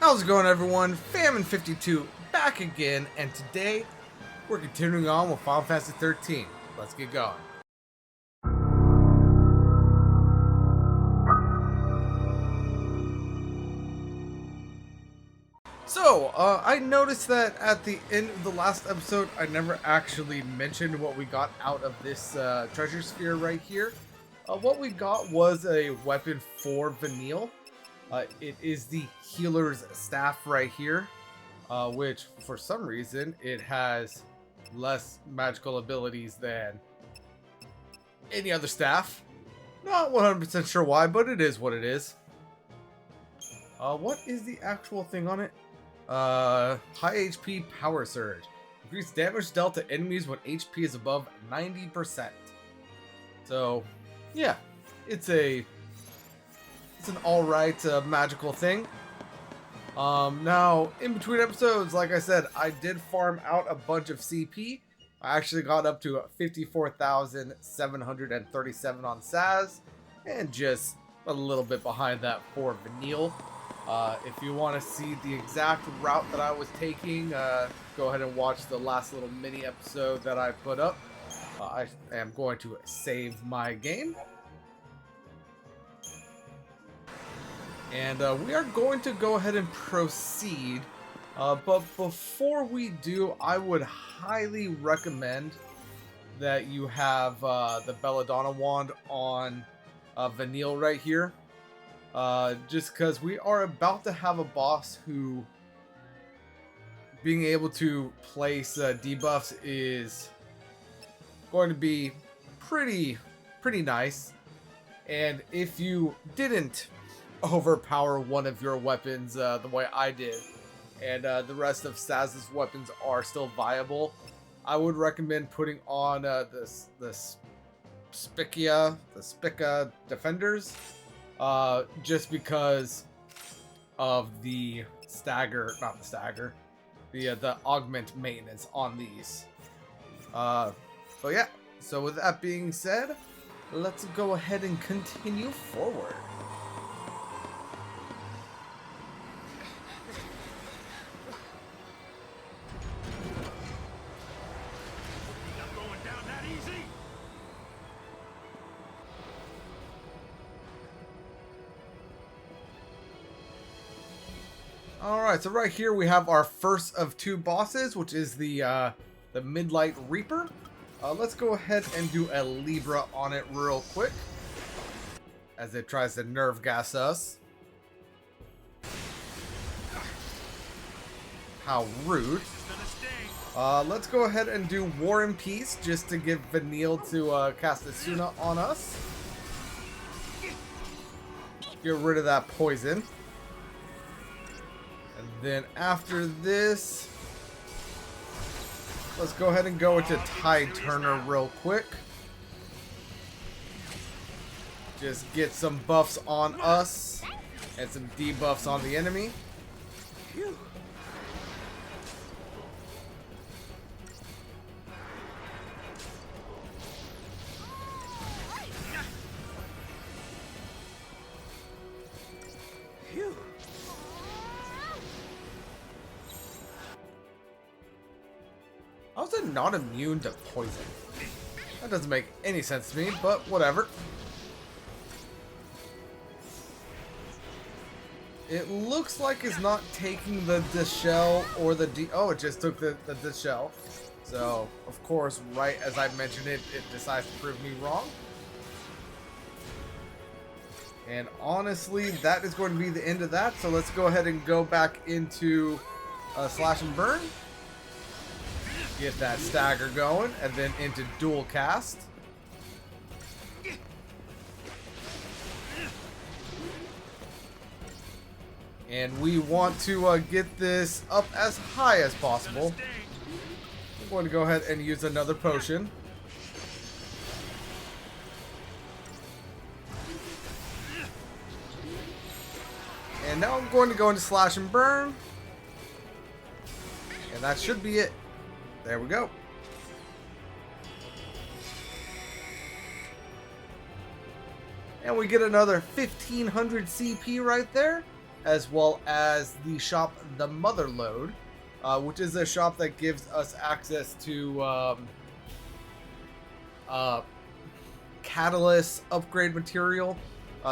How's it going, everyone? Famine52 back again, and today we're continuing on with Final Fantasy 13. Let's get going. So, I noticed that at the end of the last episode, I never actually mentioned what we got out of this treasure sphere right here. What we got was a weapon for Vanille. It is the healer's staff right here, which for some reason it has less magical abilities than any other staff. Not 100% sure why, but it is what it is. What is the actual thing on it? High HP power surge. Increase damage dealt to enemies when HP is above 90%. So, yeah, it's an alright magical thing. Now, in between episodes, like I said, I did farm out a bunch of CP. I actually got up to 54,737 on Sazh, and just a little bit behind that for Vanille. If you want to see the exact route that I was taking, go ahead and watch the last little mini episode that I put up. I am going to save my game. And we are going to go ahead and proceed. But before we do, I would highly recommend that you have the Belladonna wand on Vanille right here. Just because we are about to have a boss who being able to place debuffs is going to be pretty nice. And if you didn't overpower one of your weapons the way I did, and the rest of Saz's weapons are still viable, I would recommend putting on the Spica Defenders, just because of the the augment maintenance on these. But yeah, so with that being said, let's go ahead and continue forward. Alright, so right here we have our first of two bosses, which is the Midlight Reaper. Let's go ahead and do a Libra on it real quick, as it tries to nerve gas us. How rude. Let's go ahead and do War and Peace, just to give Vanille to cast Asuna on us. Get rid of that poison. And then after this, let's go ahead and go into Tide Turner real quick. Just get some buffs on us and some debuffs on the enemy. Phew. How is it not immune to poison? That doesn't make any sense to me, but whatever. It looks like it's not taking the shell or the oh, it just took the shell. So, of course, right as I mentioned it, it decides to prove me wrong. And honestly, that is going to be the end of that. So let's go ahead and go back into Slash and Burn. Get that stagger going, and then into dual cast. And we want to get this up as high as possible. I'm going to go ahead and use another potion. And now I'm going to go into Slash and Burn. And that should be it. There we go. And we get another 1500 CP right there. as well as the shop The Motherlode, which is a shop that gives us access to catalyst upgrade material.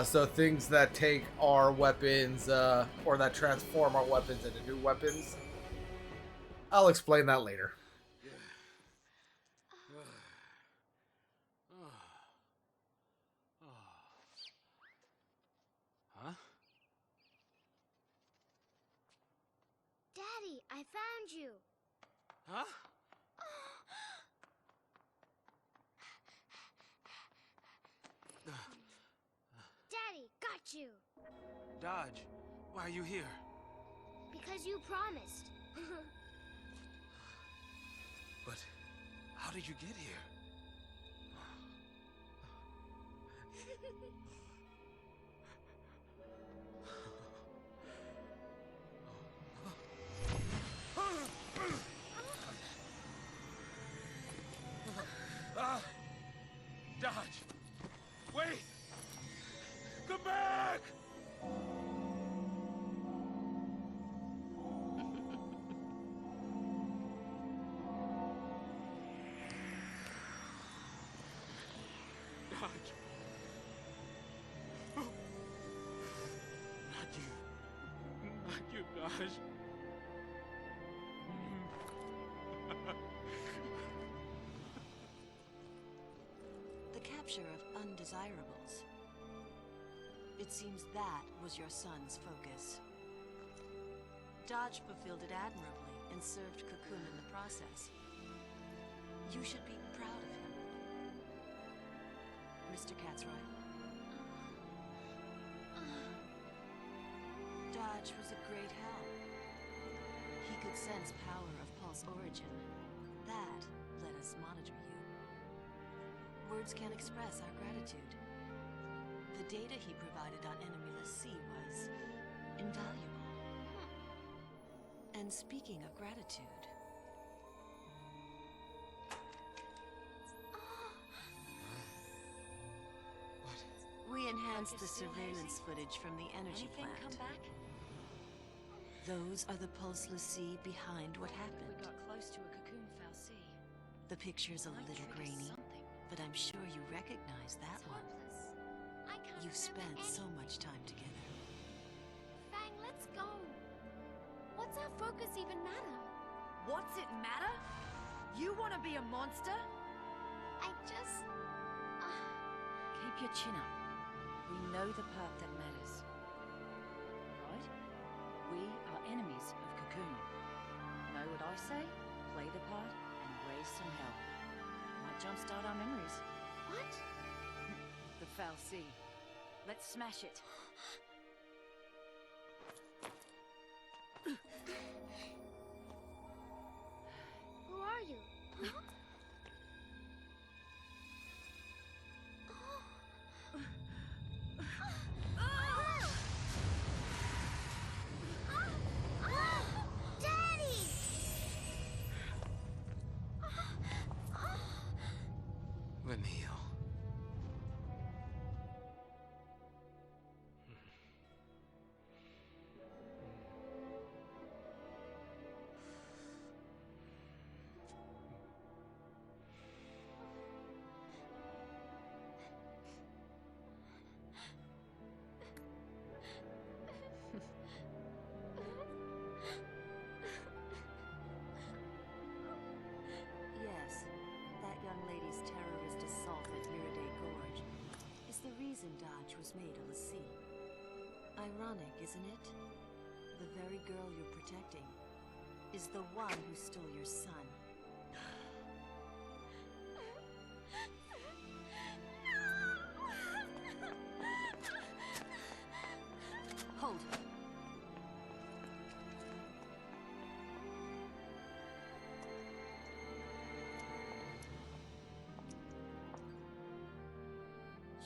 So things that take our weapons or that transform our weapons into new weapons. I'll explain that later. Huh? Daddy, I found you. Huh? Daddy, got you. Dajh, why are you here? Because you promised. But how did you get here? Dajh! Wait! Come back! Dajh! Not you. Not you, Dajh. The capture of undesirables. It seems that was your son's focus. Dajh fulfilled it admirably and served Cocoon in the process. You should be proud of him. Mr. Catsroy. Dajh was a great help. He could sense power of Pulse origin. That let us monitor you. Words can't express our gratitude. The data he provided on enemyless sea was invaluable. And speaking of gratitude... We enhanced the surveillance footage from the energy plant. Come back? Those are the pulseless sea behind what happened. We got close to a cocoon foul sea. The picture's a little grainy, but I'm sure you recognize that one. I can't You've spent remember so much time together. Fang, let's go. What's our focus even matter? What's it matter? You want to be a monster? I just... Keep your chin up. We know the part that matters. Right? We are enemies of Cocoon. Know what I say? Play the part and raise some hell. Might jumpstart our memories. What? The foul sea. Let's smash it. Who are you? Huh? Daddy! Vanille. Yes, that young lady's terrorist assault at Miraday Gorge is the reason Dajh was made a l'Cie. Ironic, isn't it? The very girl you're protecting is the one who stole your son. Hold.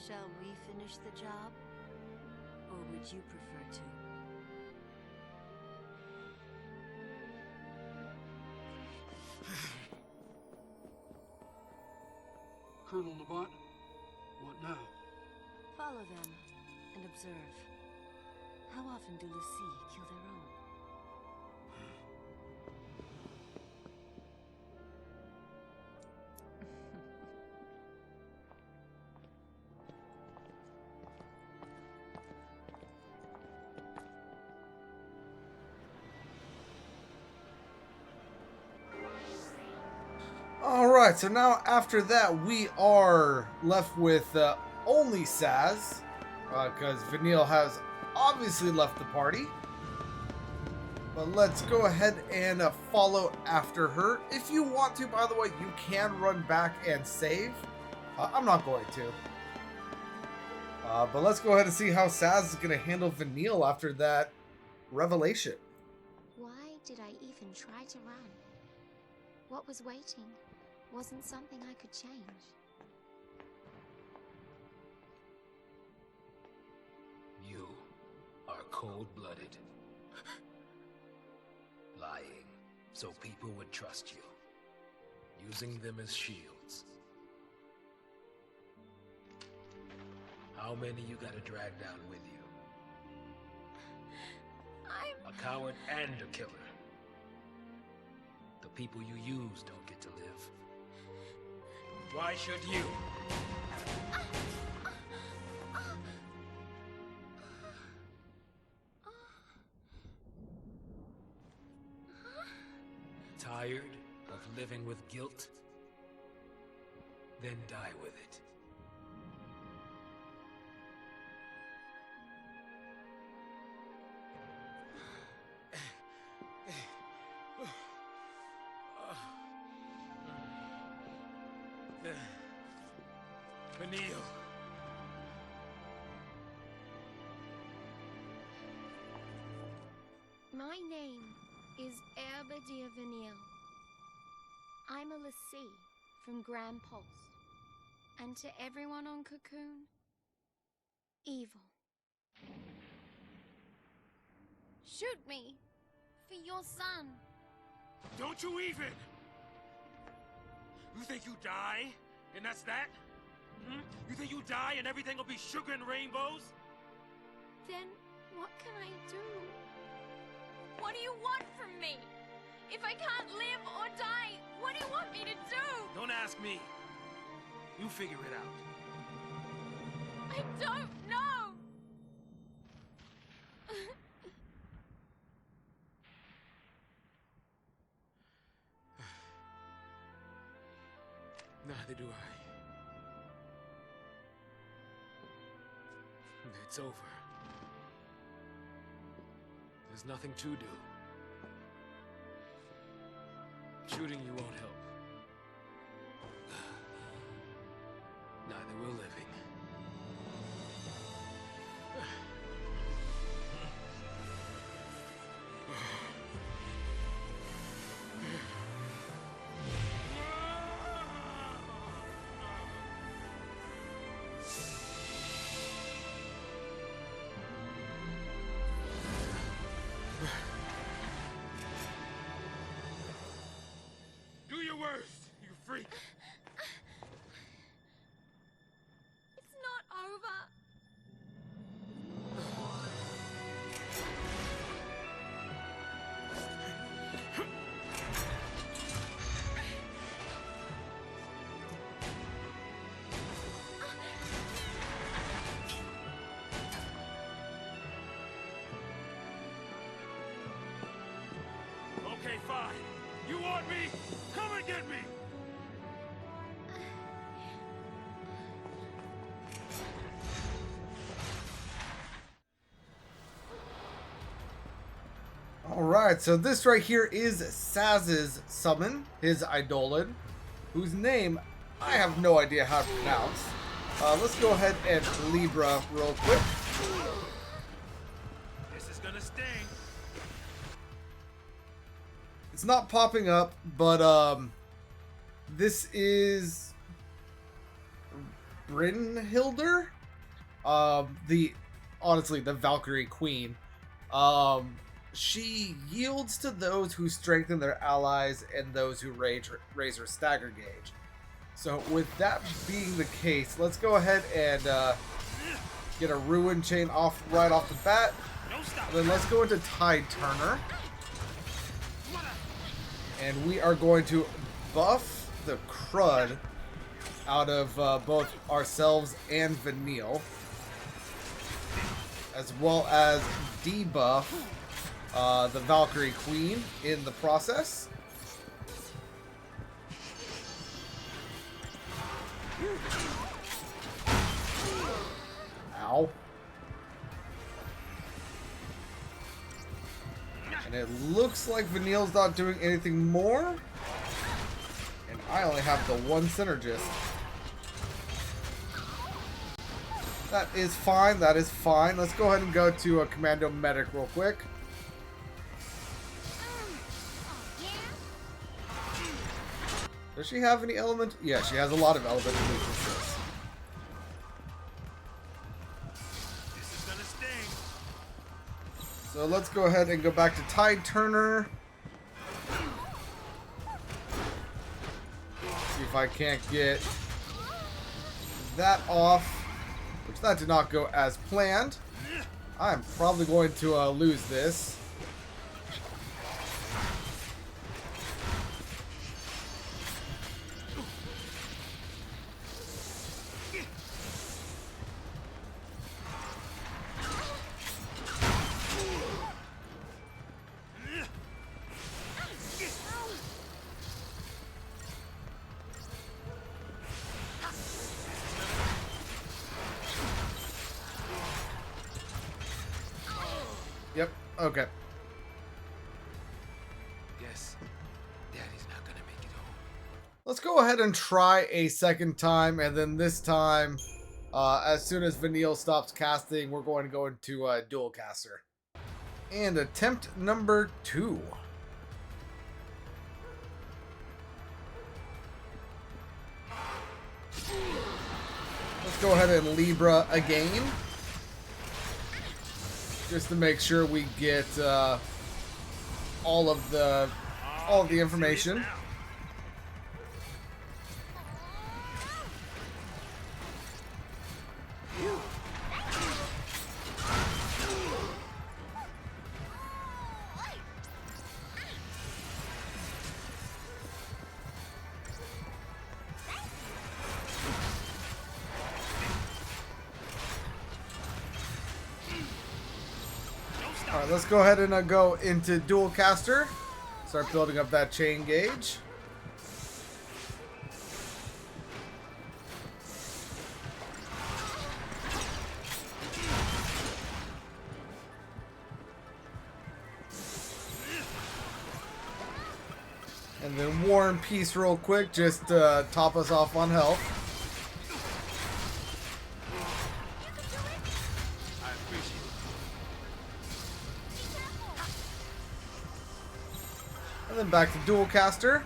Shall we finish the job? Or would you prefer to? Colonel Lamont, what now? Follow them and observe. How often do Lassie kill their own? Alright, so now after that, we are left with only Sazh, because Vanille has obviously left the party. But let's go ahead and follow after her. If you want to, by the way, you can run back and save. I'm not going to. But let's go ahead and see how Sazh is going to handle Vanille after that revelation. Why did I even try to run? What was waiting wasn't something I could change. You are cold-blooded. Lying so people would trust you. Using them as shields. How many you gotta drag down with you? I'm... A coward and a killer. The people you use don't get to live. Why should you? Tired of living with guilt? Then die with it. Vanille. My name is Herbe Vanille. I'm a Lassie from Grand Pulse. And to everyone on Cocoon, evil. Shoot me for your son. Don't you even! You think you die, and that's that? Hmm? You think you die and everything will be sugar and rainbows? Then what can I do? What do you want from me? If I can't live or die, what do you want me to do? Don't ask me. You figure it out. I don't know. Neither do I. It's over. There's nothing to do. Shooting you won't help. Neither will living. Do your worst, you freak! It's not over. Okay, fine. You want me? Come and get me! Alright, so this right here is Saz's summon, his Eidolon, whose name I have no idea how to pronounce. Let's go ahead and Libra real quick. This is gonna sting. It's not popping up, but this is Brynhildr, honestly the Valkyrie Queen. She yields to those who strengthen their allies and those who raise her stagger gauge. So with that being the case, let's go ahead and get a ruin chain right off the bat. No Then let's go into Tide Turner. And we are going to buff the crud out of both ourselves and Vanille. As well as debuff the Valkyrie Queen in the process. Ow. And it looks like Vanille's not doing anything more. And I only have the one synergist. That is fine, that is fine. Let's go ahead and go to a Commando Medic real quick. Does she have any element? Yeah, she has a lot of elemental weaknesses. This is gonna sting. So let's go ahead and go back to Tide Turner. See if I can't get that off. Which that did not go as planned. I'm probably going to lose this. Yep, okay. Guess Daddy's not gonna make it home. Let's go ahead and try a second time, and then this time, as soon as Vanille stops casting, we're going to go into Dual Caster. And attempt number 2. Let's go ahead and Libra again. Just to make sure we get all of the information. Alright, let's go ahead and go into Dual Caster. Start building up that chain gauge. And then War and Peace real quick, just to top us off on health. I appreciate it. And then back to Dual Caster.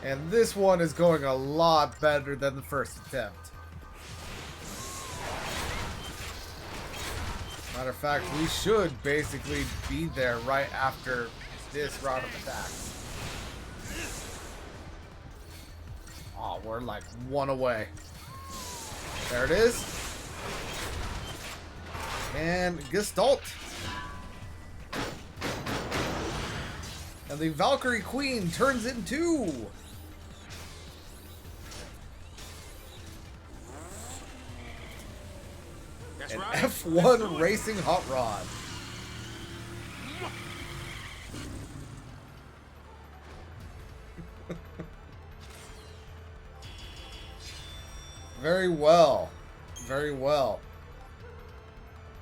And this one is going a lot better than the first attempt. Matter of fact, we should basically be there right after this round of attacks. Oh, we're like one away. There it is. And Gestalt. And the Valkyrie Queen turns into That's an right. F1 racing hot rod. Very well. Very well.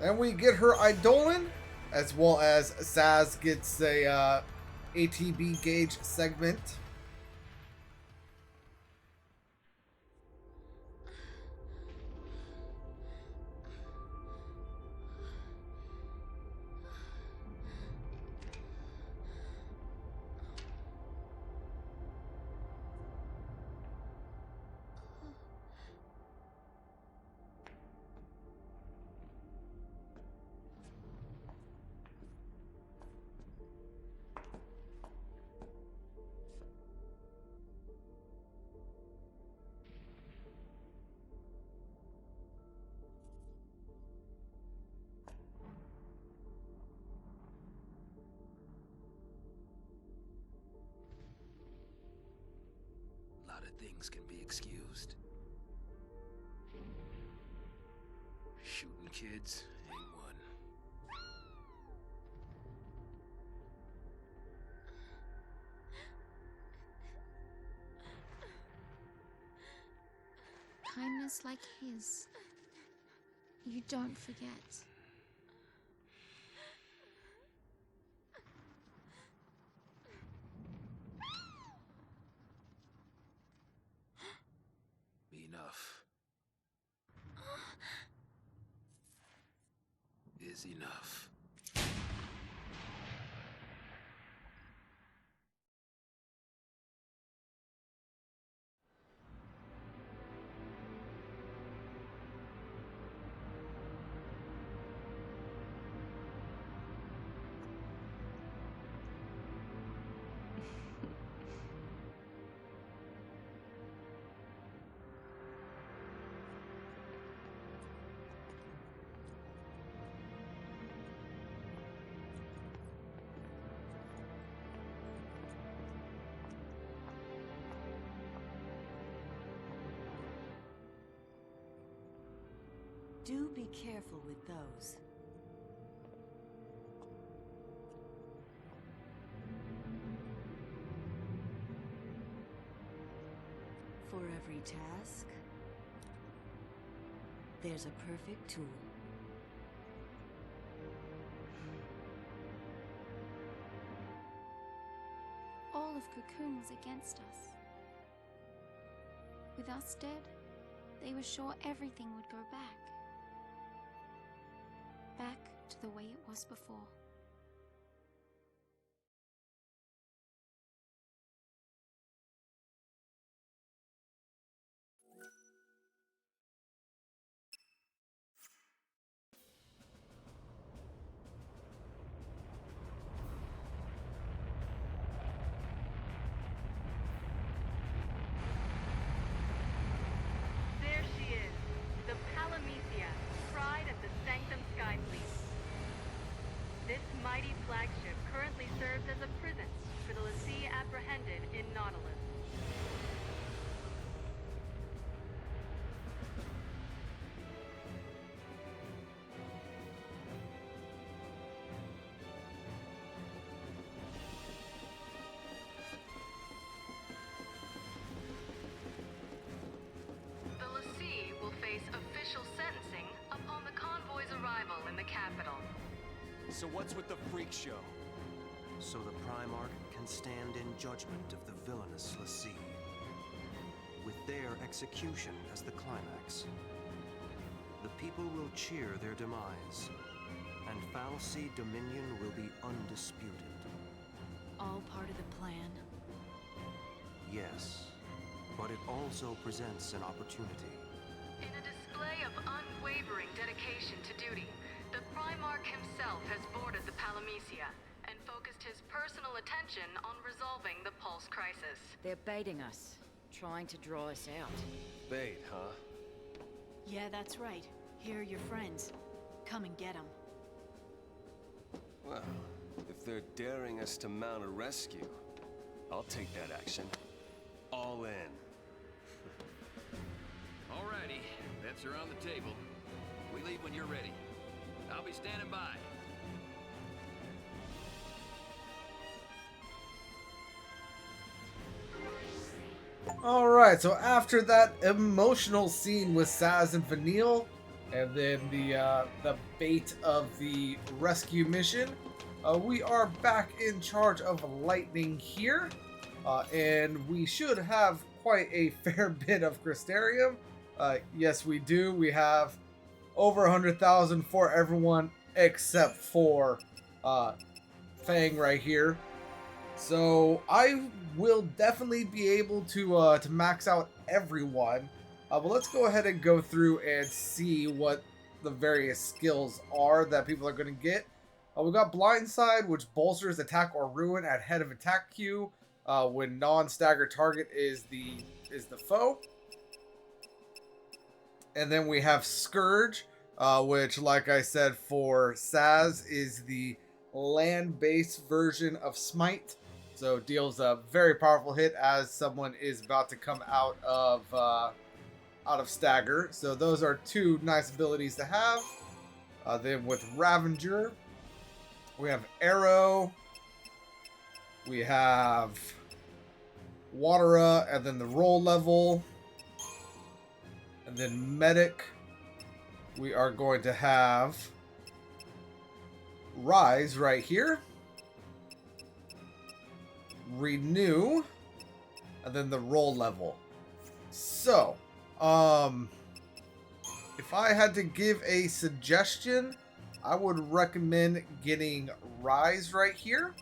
Then we get her Eidolon, as well as Sazh gets a ATB gauge segment. things can be excused. Shooting kids ain't one. Kindness like his, you don't forget. Enough is enough. Do be careful with those. For every task, there's a perfect tool. All of Cocoon was against us. With us dead, they were sure everything would go back. Back to the way it was before. There she is, the Palamisia, pride of the Sanctum Sky Fleet. This mighty flagship currently serves as a prison for the Lassie apprehended in Nautilus. The Lassie will face official sentencing upon the convoy's arrival in the capital. So what's with the freak show? So the Primarch can stand in judgment of the villainous Lassie, with their execution as the climax. The people will cheer their demise, and Fal'Cie dominion will be undisputed. All part of the plan. Yes, but it also presents an opportunity. In a display of unwavering dedication to duty, the Primarch himself has boarded the Palamisia and focused his personal attention on resolving the Pulse crisis. They're baiting us, trying to draw us out. Bait, huh? Yeah, that's right. Here are your friends. Come and get them. Well, if they're daring us to mount a rescue, I'll take that action. All in. Alrighty, bets are on the table. We leave when you're ready. I'll be standing by. Alright, so after that emotional scene with Sazh and Vanille, and then the bait of the rescue mission, we are back in charge of Lightning here, and we should have quite a fair bit of Crystarium. Yes, we do. We have over 100,000 for everyone except for Fang right here. So I will definitely be able to max out everyone. But let's go ahead and go through and see what the various skills are that people are going to get. We got Blindside, which bolsters attack or ruin at head of attack queue when non-stagger target is the foe. And then we have Scourge, which, like I said, for Sazh is the land-based version of Smite. So deals a very powerful hit as someone is about to come out of stagger. So those are two nice abilities to have. Then with Ravager, we have Arrow, we have Watera, and then the roll level, and then Medic. We are going to have Rise right here, Renew, and then the roll level. So, if I had to give a suggestion, I would recommend getting Rise right here,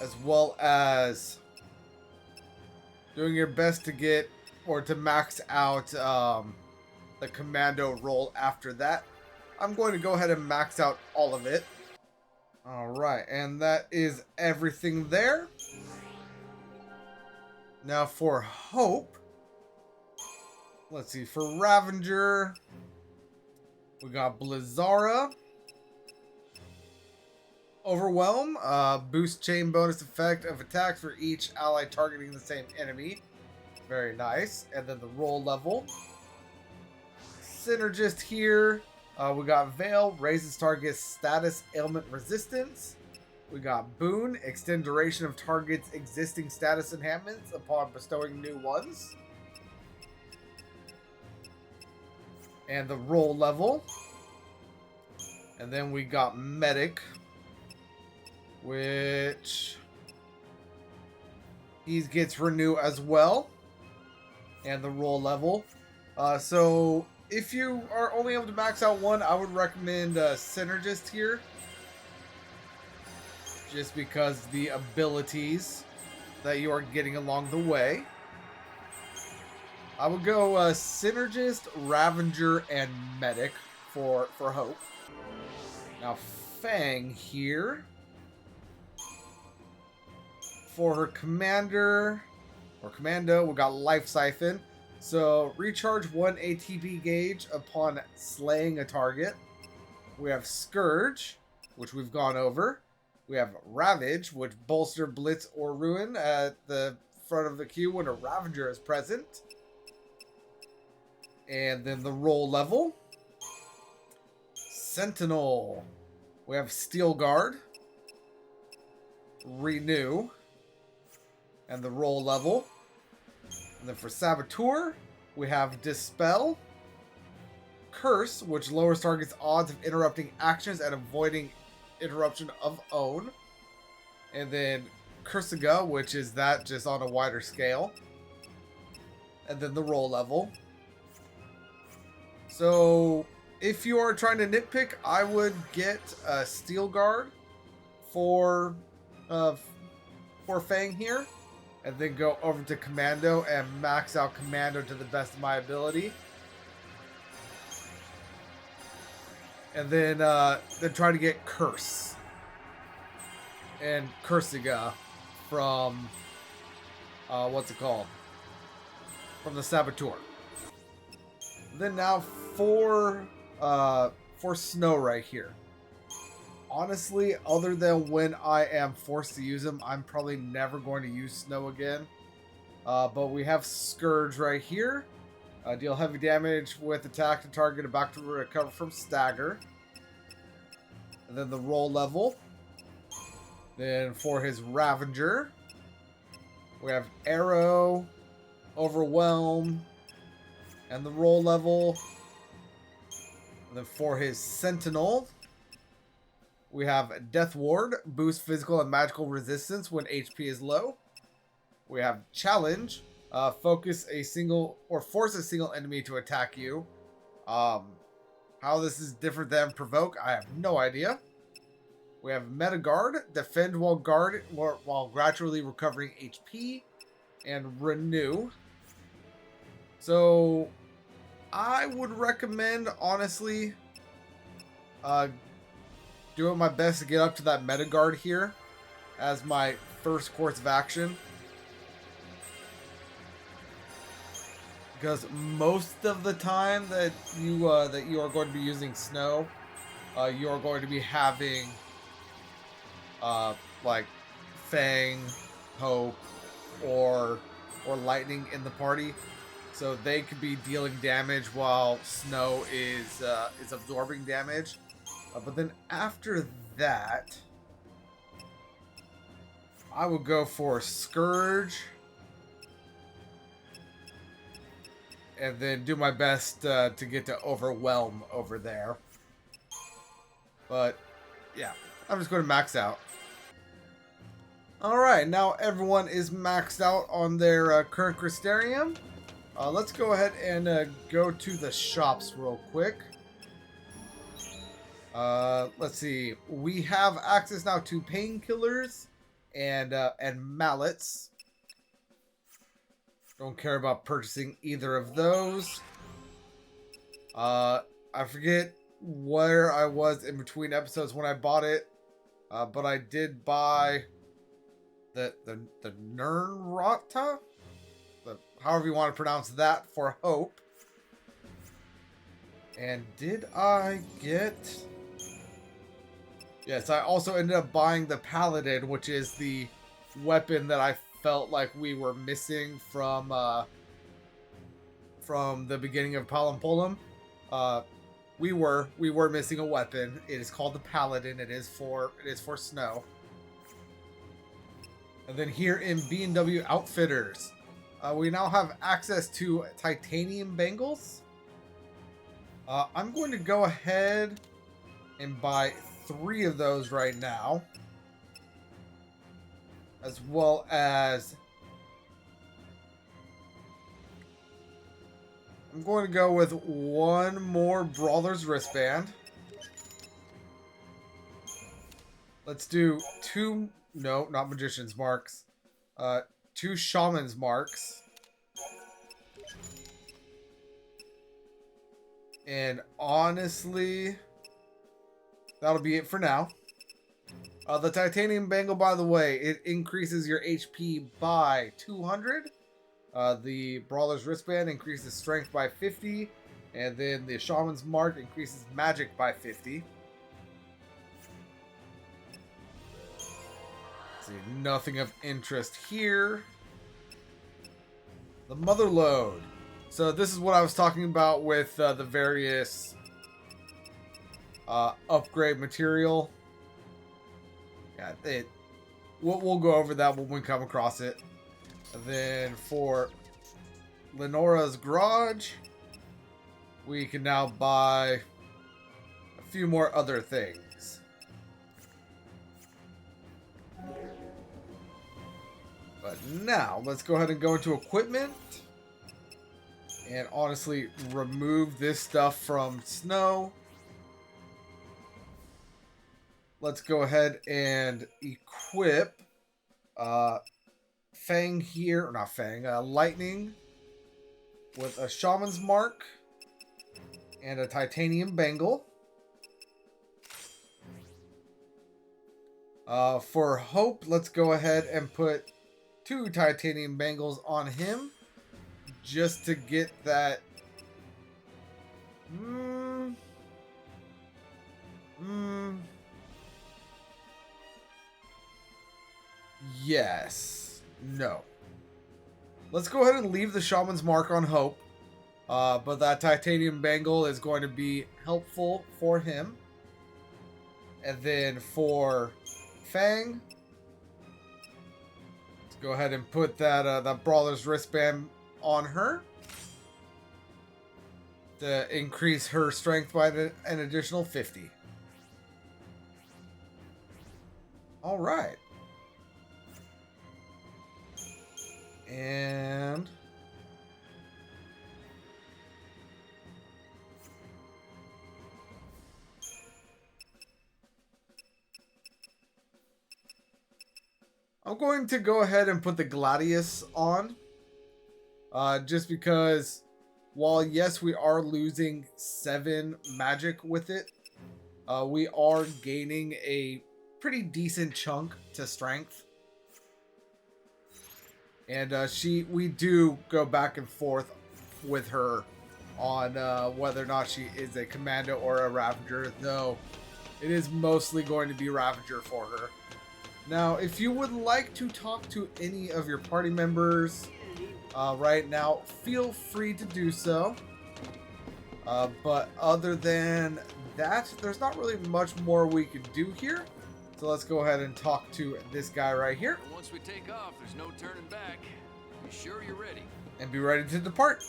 as well as doing your best to get or to max out the commando roll after that. I'm going to go ahead and max out all of it. Alright, and that is everything there. Now for Hope, let's see, for Ravager, we got Blizzara. Overwhelm, boost chain bonus effect of attacks for each ally targeting the same enemy. Very nice. And then the roll level. Synergist here. We got Veil, raises target's status ailment resistance. We got Boon, extend duration of target's existing status enhancements upon bestowing new ones. And the roll level. And then we got Medic, which he gets Renew as well. And the roll level. So if you are only able to max out one, I would recommend Synergist here. Just because the abilities that you are getting along the way. I would go Synergist, Ravager, and Medic for Hope. Now Fang here. For her commander or commando, we got Life Siphon. So recharge 1 ATB gauge upon slaying a target. We have Scourge, which we've gone over. We have Ravage, which bolster, blitz, or ruin at the front of the queue when a Ravager is present. And then the roll level. Sentinel. We have Steel Guard. Renew. And the roll level. And then for Saboteur, we have Dispel. Curse, which lowers target's odds of interrupting actions and avoiding interruption of own. And then Cursiga, which is that just on a wider scale. And then the roll level. So if you are trying to nitpick, I would get a Steel Guard for Fang here. And then go over to Commando and max out Commando to the best of my ability. And then try to get Curse. And Cursiga from, what's it called? From the Saboteur. Then now for Snow right here. Honestly, other than when I am forced to use them, I'm probably never going to use Snow again. But we have Scourge right here. Deal heavy damage with attack to target about to recover from stagger. And then the roll level. Then for his Ravager, we have Arrow, Overwhelm, and the roll level. And then for his Sentinel, we have Death Ward, boost physical and magical resistance when HP is low. We have Challenge, focus a single or force a single enemy to attack you. How this is different than Provoke, I have no idea. We have Metaguard, defend while gradually recovering HP, and Renew. So I would recommend, honestly, doing my best to get up to that Metaguard here as my first course of action. Because most of the time that you are going to be using Snow, you are going to be having like Fang, Hope, or Lightning in the party, so they could be dealing damage while Snow is absorbing damage. But then after that, I would go for Scourge, and then do my best to get to Overwhelm over there. But yeah, I'm just going to max out. Alright, now everyone is maxed out on their current Crystarium. Let's go ahead and go to the shops real quick. Let's see. We have access now to painkillers and mallets. Don't care about purchasing either of those. I forget where I was in between episodes when I bought it, but I did buy the Nernrata, however you want to pronounce that, for Hope. And did I get... Yes, I also ended up buying the Paladin, which is the weapon that I felt like we were missing from the beginning of Palom. We were missing a weapon. It is called the Paladin. It is for Snow. And then here in B&W Outfitters, we now have access to titanium bangles. I'm going to go ahead and buy 3 of those right now, as well as I'm going to go with 1 more Brawler's wristband. Let's do 2, no, not Magician's marks, 2 Shaman's marks. And honestly, that'll be it for now. The titanium bangle, by the way, it increases your HP by 200. The Brawler's wristband increases strength by 50. And then the Shaman's mark increases magic by 50. See, nothing of interest here. The Mother Load. So this is what I was talking about with the various upgrade material. Yeah, we'll go over that when we come across it. And then for Lenora's Garage, we can now buy a few more other things. But now, let's go ahead and go into equipment. And honestly, remove this stuff from Snow. Let's go ahead and equip Fang here, or not Fang, Lightning with a Shaman's Mark and a Titanium Bangle. For Hope, let's go ahead and put 2 Titanium Bangles on him, just to get that... Yes. No. Let's go ahead and leave the Shaman's Mark on Hope. But that Titanium Bangle is going to be helpful for him. And then for Fang, let's go ahead and put that Brawler's wristband on her to increase her strength by an additional 50. All right. And I'm going to go ahead and put the Gladius on. Just because, while yes, we are losing 7 magic with it, we are gaining a pretty decent chunk to strength. And we do go back and forth with her on whether or not she is a Commando or a Ravager, though it is mostly going to be Ravager for her. Now, if you would like to talk to any of your party members right now, feel free to do so. But other than that, there's not really much more we can do here. So let's go ahead and talk to this guy right here. And once we take off, there's no turning back. You sure you're ready? And be ready to depart.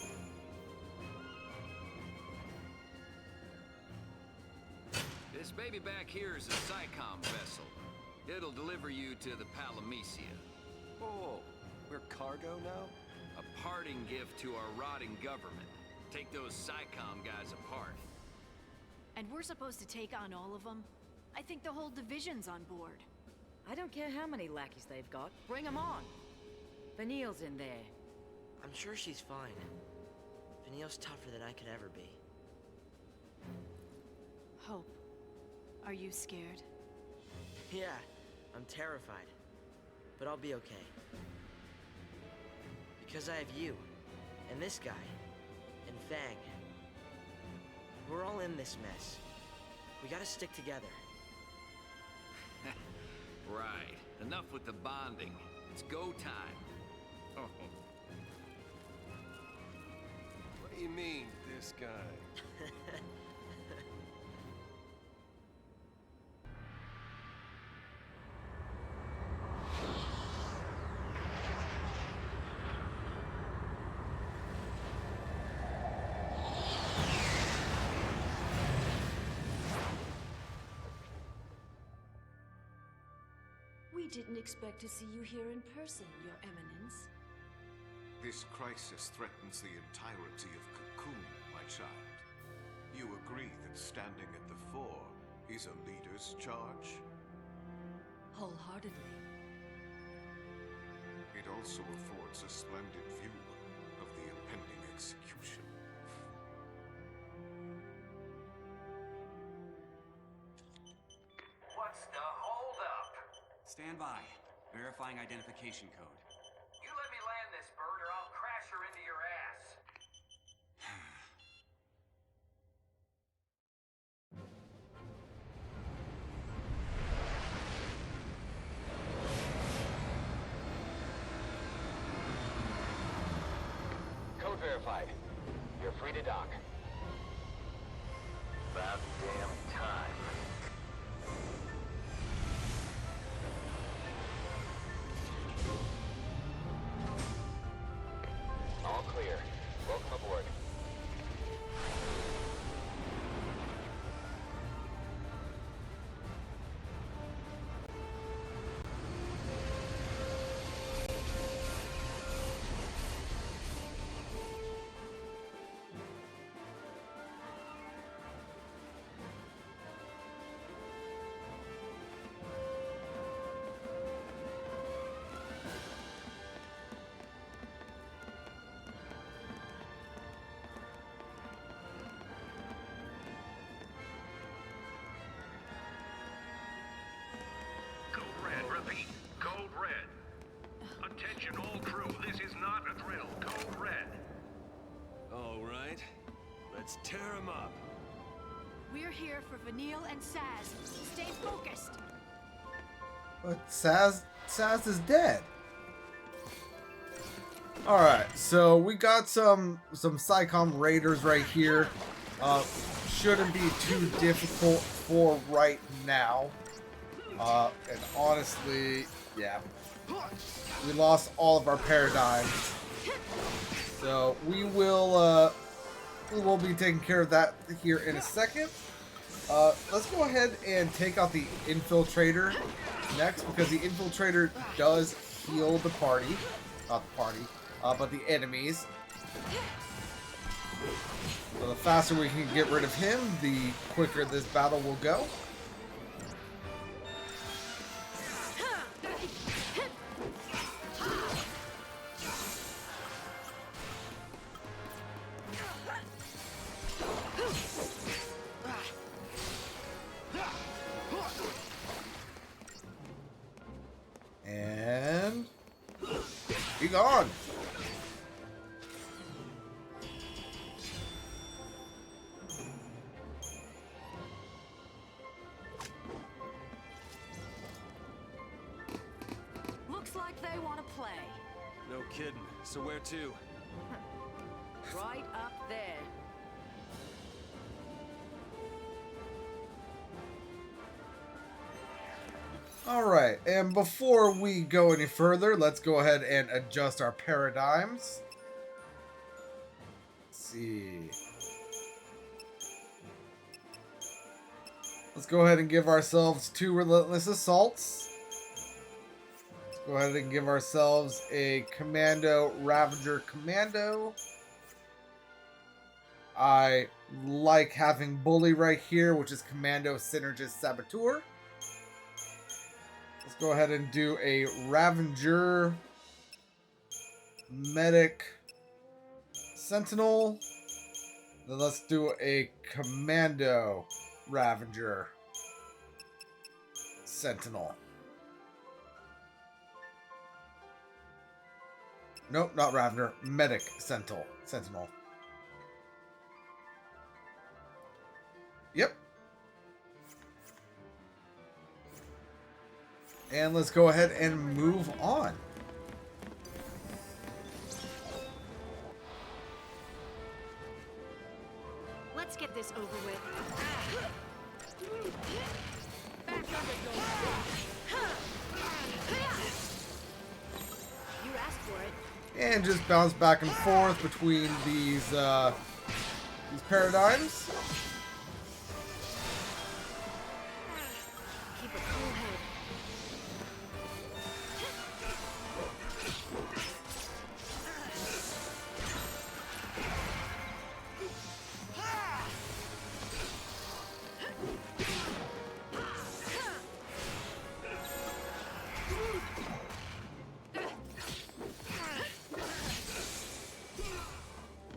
This baby back here is a Psycom vessel. It'll deliver you to the Palamecia. Oh, we're cargo now? A parting gift to our rotting government. Take those Psycom guys apart. And we're supposed to take on all of them? I think the whole division's on board. I don't care how many lackeys they've got. Bring them on. Vanille's in there. I'm sure she's fine. Vanille's tougher than I could ever be. Hope, are you scared? Yeah, I'm terrified. But I'll be okay. Because I have you, and this guy, and Fang. We're all in this mess. We gotta stick together. Right. Enough with the bonding. It's go time. Oh. What do you mean, this guy? We didn't expect to see you here in person, Your Eminence. This crisis threatens the entirety of Cocoon, my child. You agree that standing at the fore is a leader's charge? Wholeheartedly. It also affords a splendid view of the impending execution. What's the holdup? Stand by. Verifying identification code. You let me land this bird or I'll crash her into your ass. Code verified. You're free to dock. About damn time. All clear. Welcome aboard. Code red, repeat. Code red. Attention all crew, this is not a drill. Code red. All right. Let's tear him up. We're here for Vanille and Sazh. Stay focused. But Sazh is dead. Alright, so we got some Psycom raiders right here. Shouldn't be too difficult for right now. And honestly, yeah. We lost all of our paradigms. So we will be taking care of that here in a second. Let's go ahead and take out the infiltrator next, because the infiltrator does heal the party. Not the party, but the enemies. So the faster we can get rid of him, the quicker this battle will go. And be gone. kidding. So where to? Right up there. Alright, and before we go any further, let's go ahead and adjust our paradigms. Let's see. Let's go ahead and give ourselves 2 relentless assaults. Let's go ahead and give ourselves a Commando Ravager Commando. I like having Bully right here, which is Commando Synergist Saboteur. Let's go ahead and do a Ravager Medic Sentinel. Then let's do a Commando Ravager Sentinel. Nope, not Ravager. Medic Sentinel. Yep. And let's go ahead and move on. Let's get this over with. You asked for it. And just bounce back and forth between these paradigms. Keep a cool head.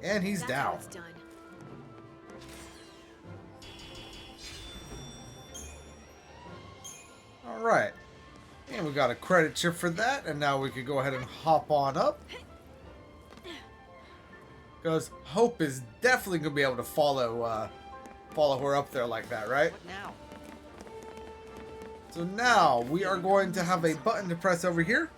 And he's That's down. how it's done. Alright. And we got a credit chip for that. And now we can go ahead and hop on up. Because Hope is definitely going to be able to follow her up there like that, right? What now? So now we are going to have a button to press over here.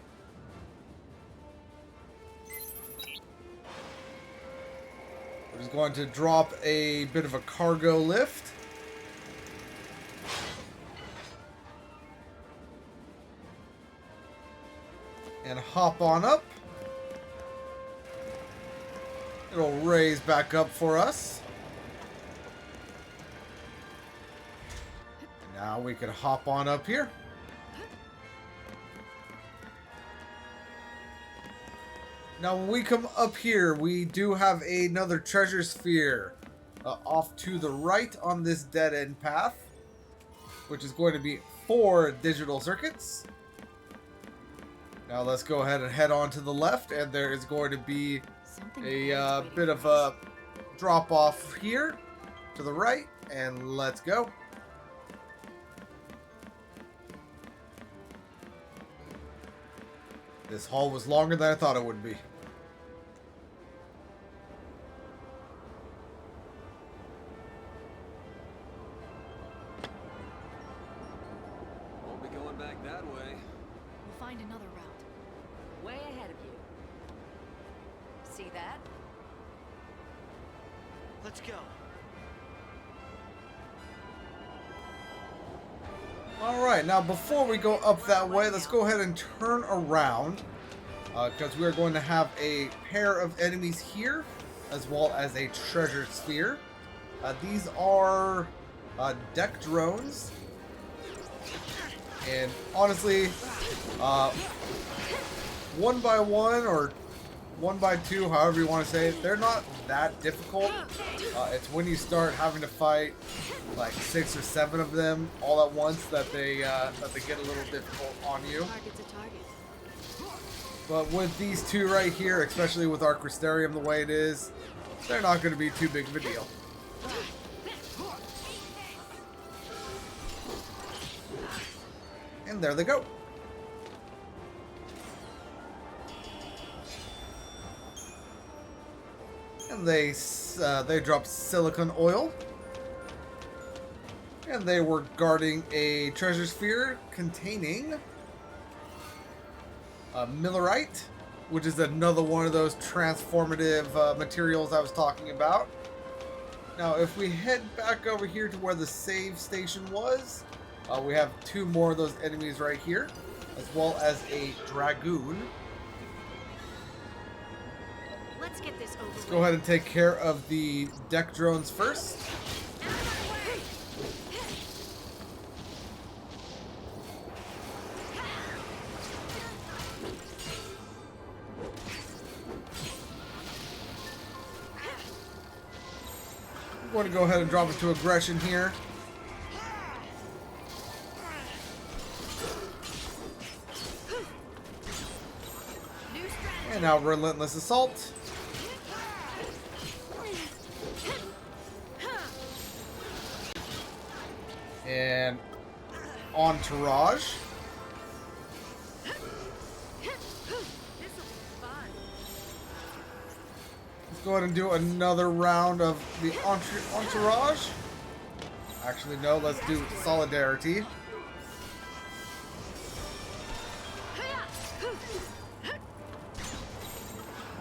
We're just going to drop a bit of a cargo lift. And hop on up. It'll raise back up for us. Now we can hop on up here. Now when we come up here, we do have another treasure sphere off to the right on this dead-end path, which is going to be 4 digital circuits. Now let's go ahead and head on to the left, and there is going to be a bit of a drop off here to the right, and let's go. This haul was longer than I thought it would be. Won't be going back that way. We'll find another route. Way ahead of you. See that? Let's go. Alright, now before we go up that way, let's go ahead and turn around. Because we are going to have a pair of enemies here, as well as a treasure sphere. These are deck drones. And honestly, 1 by 1 or 1 by 2, however you want to say it, they're not that difficult. It's when you start having to fight like 6 or 7 of them all at once that they get a little difficult on you. Target's a target. But with these 2 right here, especially with our Crystarium the way it is, they're not going to be too big of a deal. And there they go. And they dropped silicon oil. And they were guarding a treasure sphere containing Millerite which is another one of those transformative materials I was talking about. Now, if we head back over here to where the save station was, we have 2 more of those enemies right here, as well as a dragoon. Let's get this over. Let's go ahead and take care of the deck drones first. I'm going to go ahead and drop into aggression here. And now relentless assault. And entourage. Let's go ahead and do another round of the entourage. Actually, no, let's do solidarity.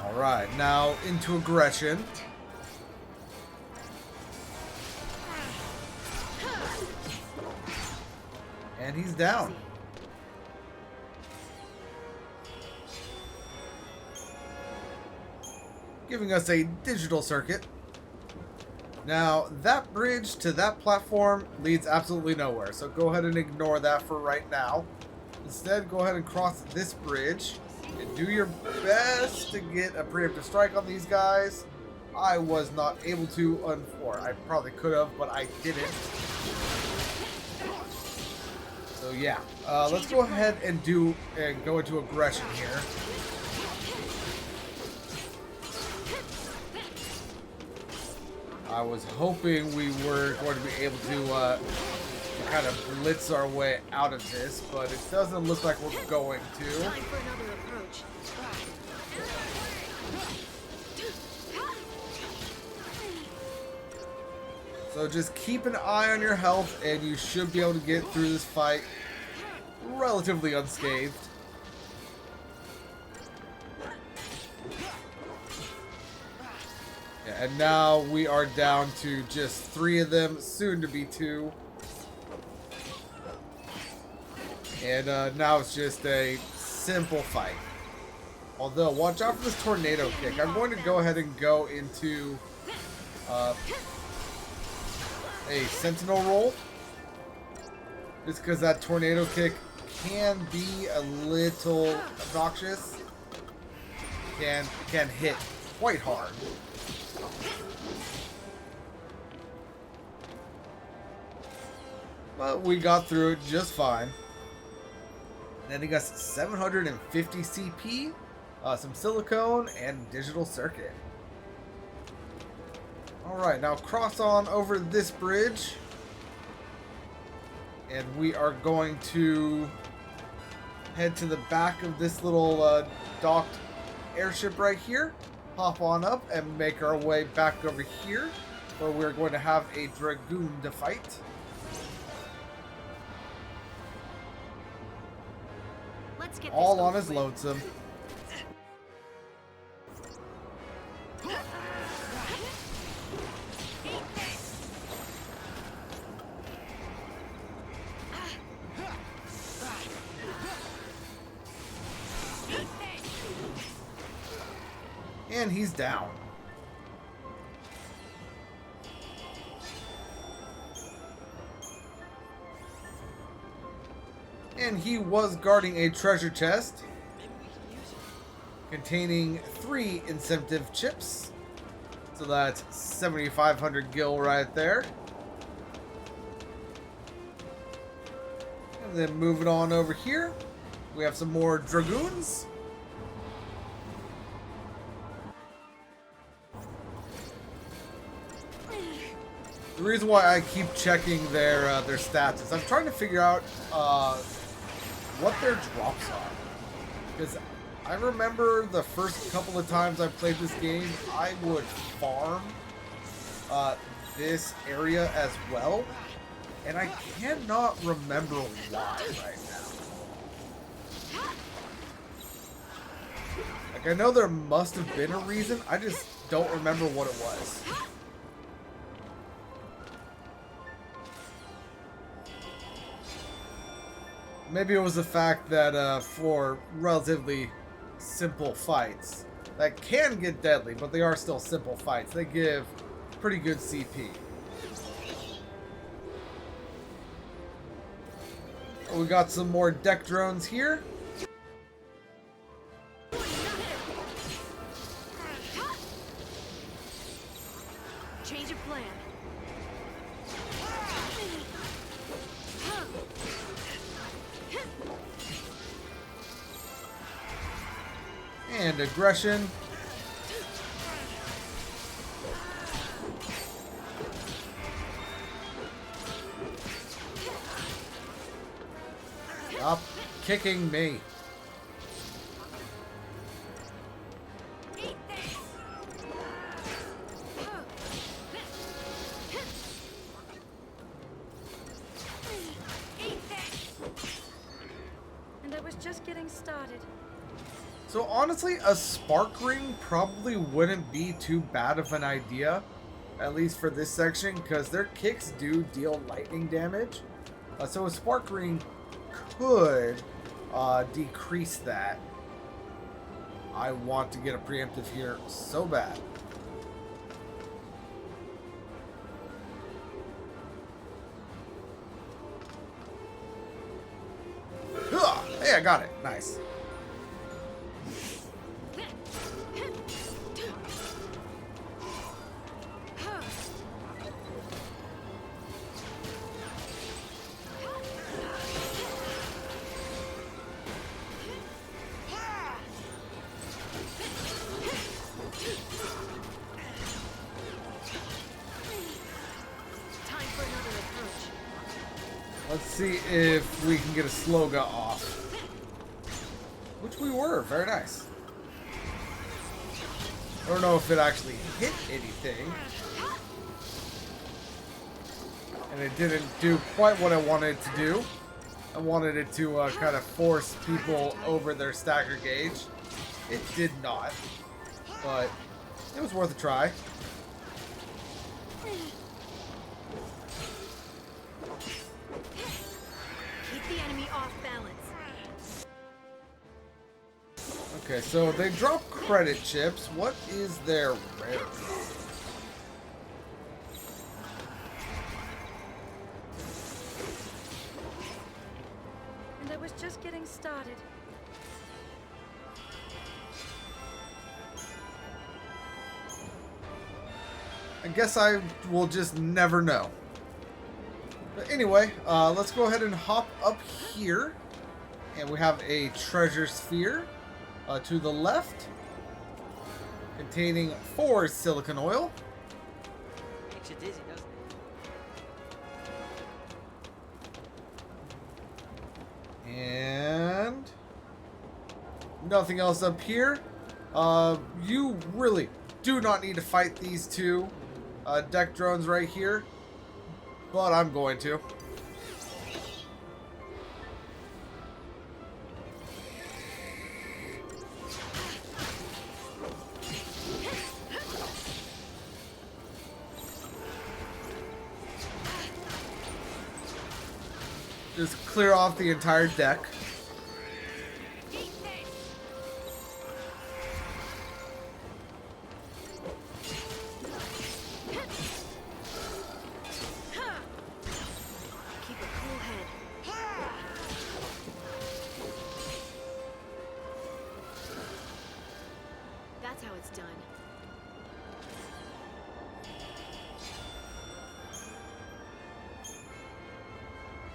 Alright, now into aggression. And he's down. Giving us a digital circuit. Now, that bridge to that platform leads absolutely nowhere, so go ahead and ignore that for right now. Instead, go ahead and cross this bridge and do your best to get a preemptive strike on these guys. I was not able to, or I probably could have, but I didn't. So yeah, let's go ahead and go into aggression here. I was hoping we were going to be able to kind of blitz our way out of this, but it doesn't look like we're going to. Time for another approach. So just keep an eye on your health, and you should be able to get through this fight relatively unscathed. Yeah, and now we are down to just 3 of them, soon to be 2. And now it's just a simple fight. Although, watch out for this tornado kick. I'm going to go ahead and go into a sentinel roll. Just because that tornado kick can be a little obnoxious. Can hit quite hard. But we got through it just fine. Then he got 750 CP, some silicone, and digital circuit. Alright, now cross on over this bridge. And we are going to head to the back of this little docked airship right here. Hop on up and make our way back over here, where we're going to have a dragoon to fight. Let's get All this on over his with. lonesome. And he's down. And he was guarding a treasure chest containing 3 incentive chips. So that's 7,500 gil right there. And then moving on over here, we have some more dragoons. The reason why I keep checking their stats is I'm trying to figure out what their drops are. Because I remember the first couple of times I played this game, I would farm this area as well, and I cannot remember why right now. Like, I know there must have been a reason, I just don't remember what it was. Maybe it was the fact that for relatively simple fights that can get deadly, but they are still simple fights, they give pretty good CP. We got some more deck drones here. Change of plan. And aggression. Stop kicking me. And I was just getting started. So honestly, a spark ring probably wouldn't be too bad of an idea, at least for this section, because their kicks do deal lightning damage. So a spark ring could decrease that. I want to get a preemptive here so bad. Hey, I got it. Nice. Let's see if we can get a Sloga off. Which we were. Very nice. I don't know if it actually hit anything. And it didn't do quite what I wanted it to do. I wanted it to kind of force people over their stagger gauge. It did not. But it was worth a try. The enemy off balance. Okay, so they drop credit chips. What is their rare drop? And I was just getting started. I guess I will just never know. But anyway, let's go ahead and hop up here. And we have a treasure sphere to the left, containing 4 silicon oil. Makes you dizzy, doesn't it? And nothing else up here. You really do not need to fight these two deck drones right here. But I'm going to. Just clear off the entire deck. That's how it's done.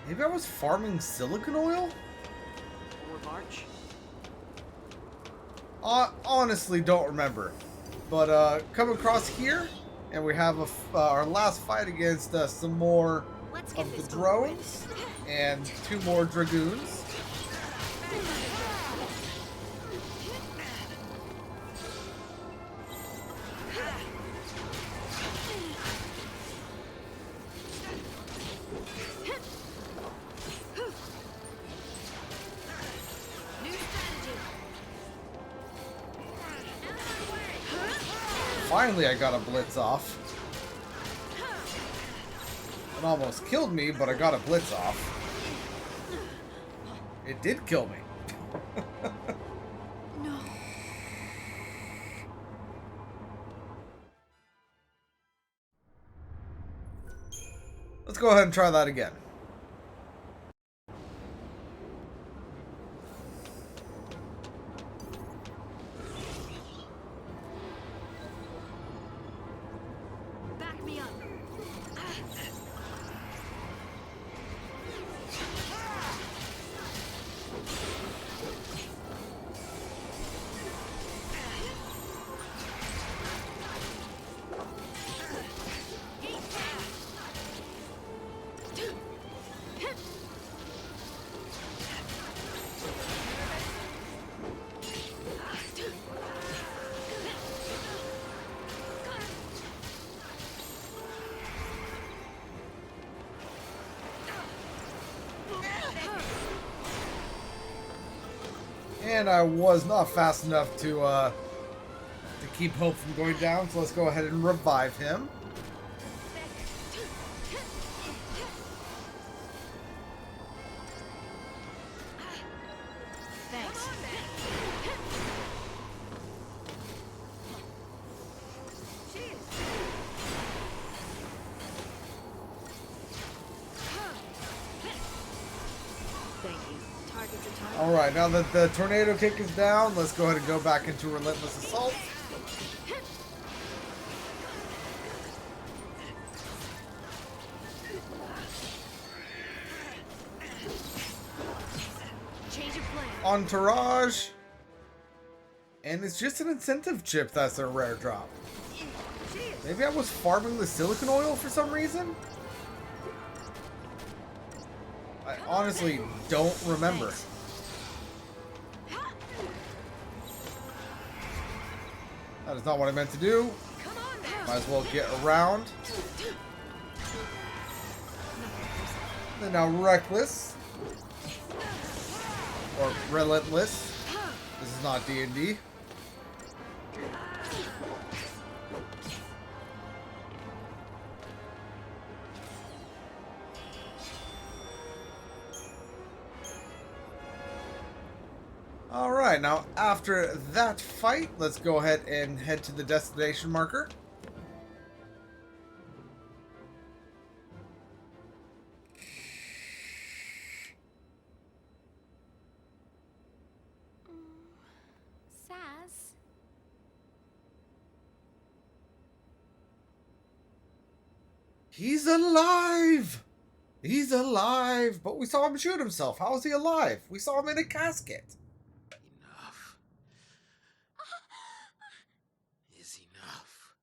Maybe I was farming silicon oil? Or March? Honestly, don't remember. But come across here, and we have our last fight against some more of the drones and 2 more dragoons. Finally, I got a blitz off. It almost killed me, but I got a blitz off. It did kill me. No. Let's go ahead and try that again. Back me up. And I was not fast enough to keep Hope from going down, so let's go ahead and revive him. Thanks. Thank you. Target's a target. Alright, now that the tornado kick is down, let's go ahead and go back into Relentless Assault. Change of plan. Entourage. And it's just an incentive chip that's a rare drop. Maybe I was farming the silicon oil for some reason? I honestly don't remember. That is not what I meant to do. Might as well get around. Then now Reckless. Or Relentless. This is not D&D. Alright, now after that fight, let's go ahead and head to the destination marker. Sazh? He's alive! He's alive! But we saw him shoot himself. How is he alive? We saw him in a casket. Enough. Is enough.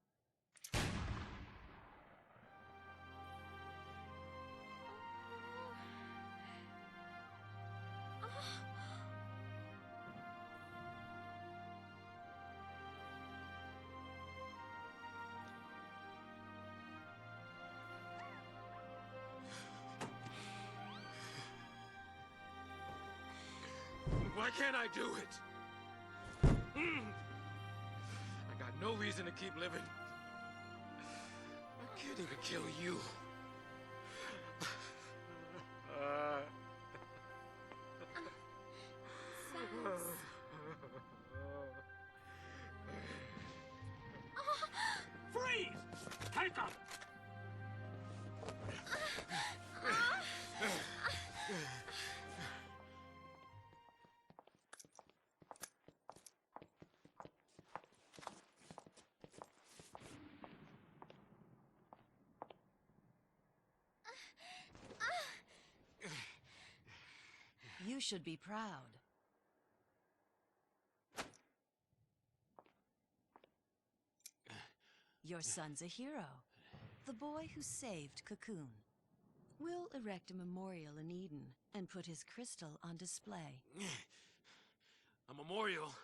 Why can't I do it? I got no reason to keep living. I can't even kill you. Freeze! Take him! You should be proud. Your son's a hero. The boy who saved Cocoon. We'll erect a memorial in Eden and put his crystal on display. A memorial?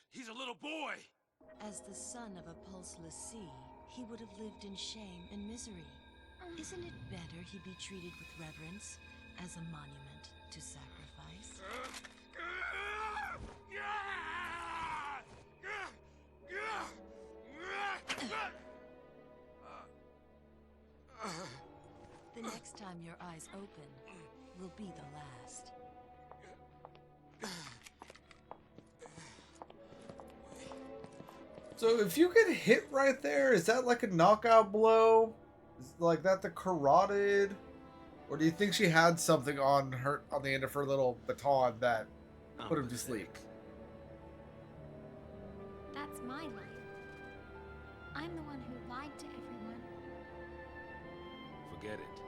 He's a little boy! As the son of a pulseless sea, he would have lived in shame and misery. Isn't it better he be treated with reverence as a monument to sacrifice? The next time your eyes open will be the last. So if you get hit right there, is that like a knockout blow? Is like that the carotid? Or do you think she had something on her on the end of her little baton that put him to sleep? That's my life. I'm the one who lied to everyone. Forget it.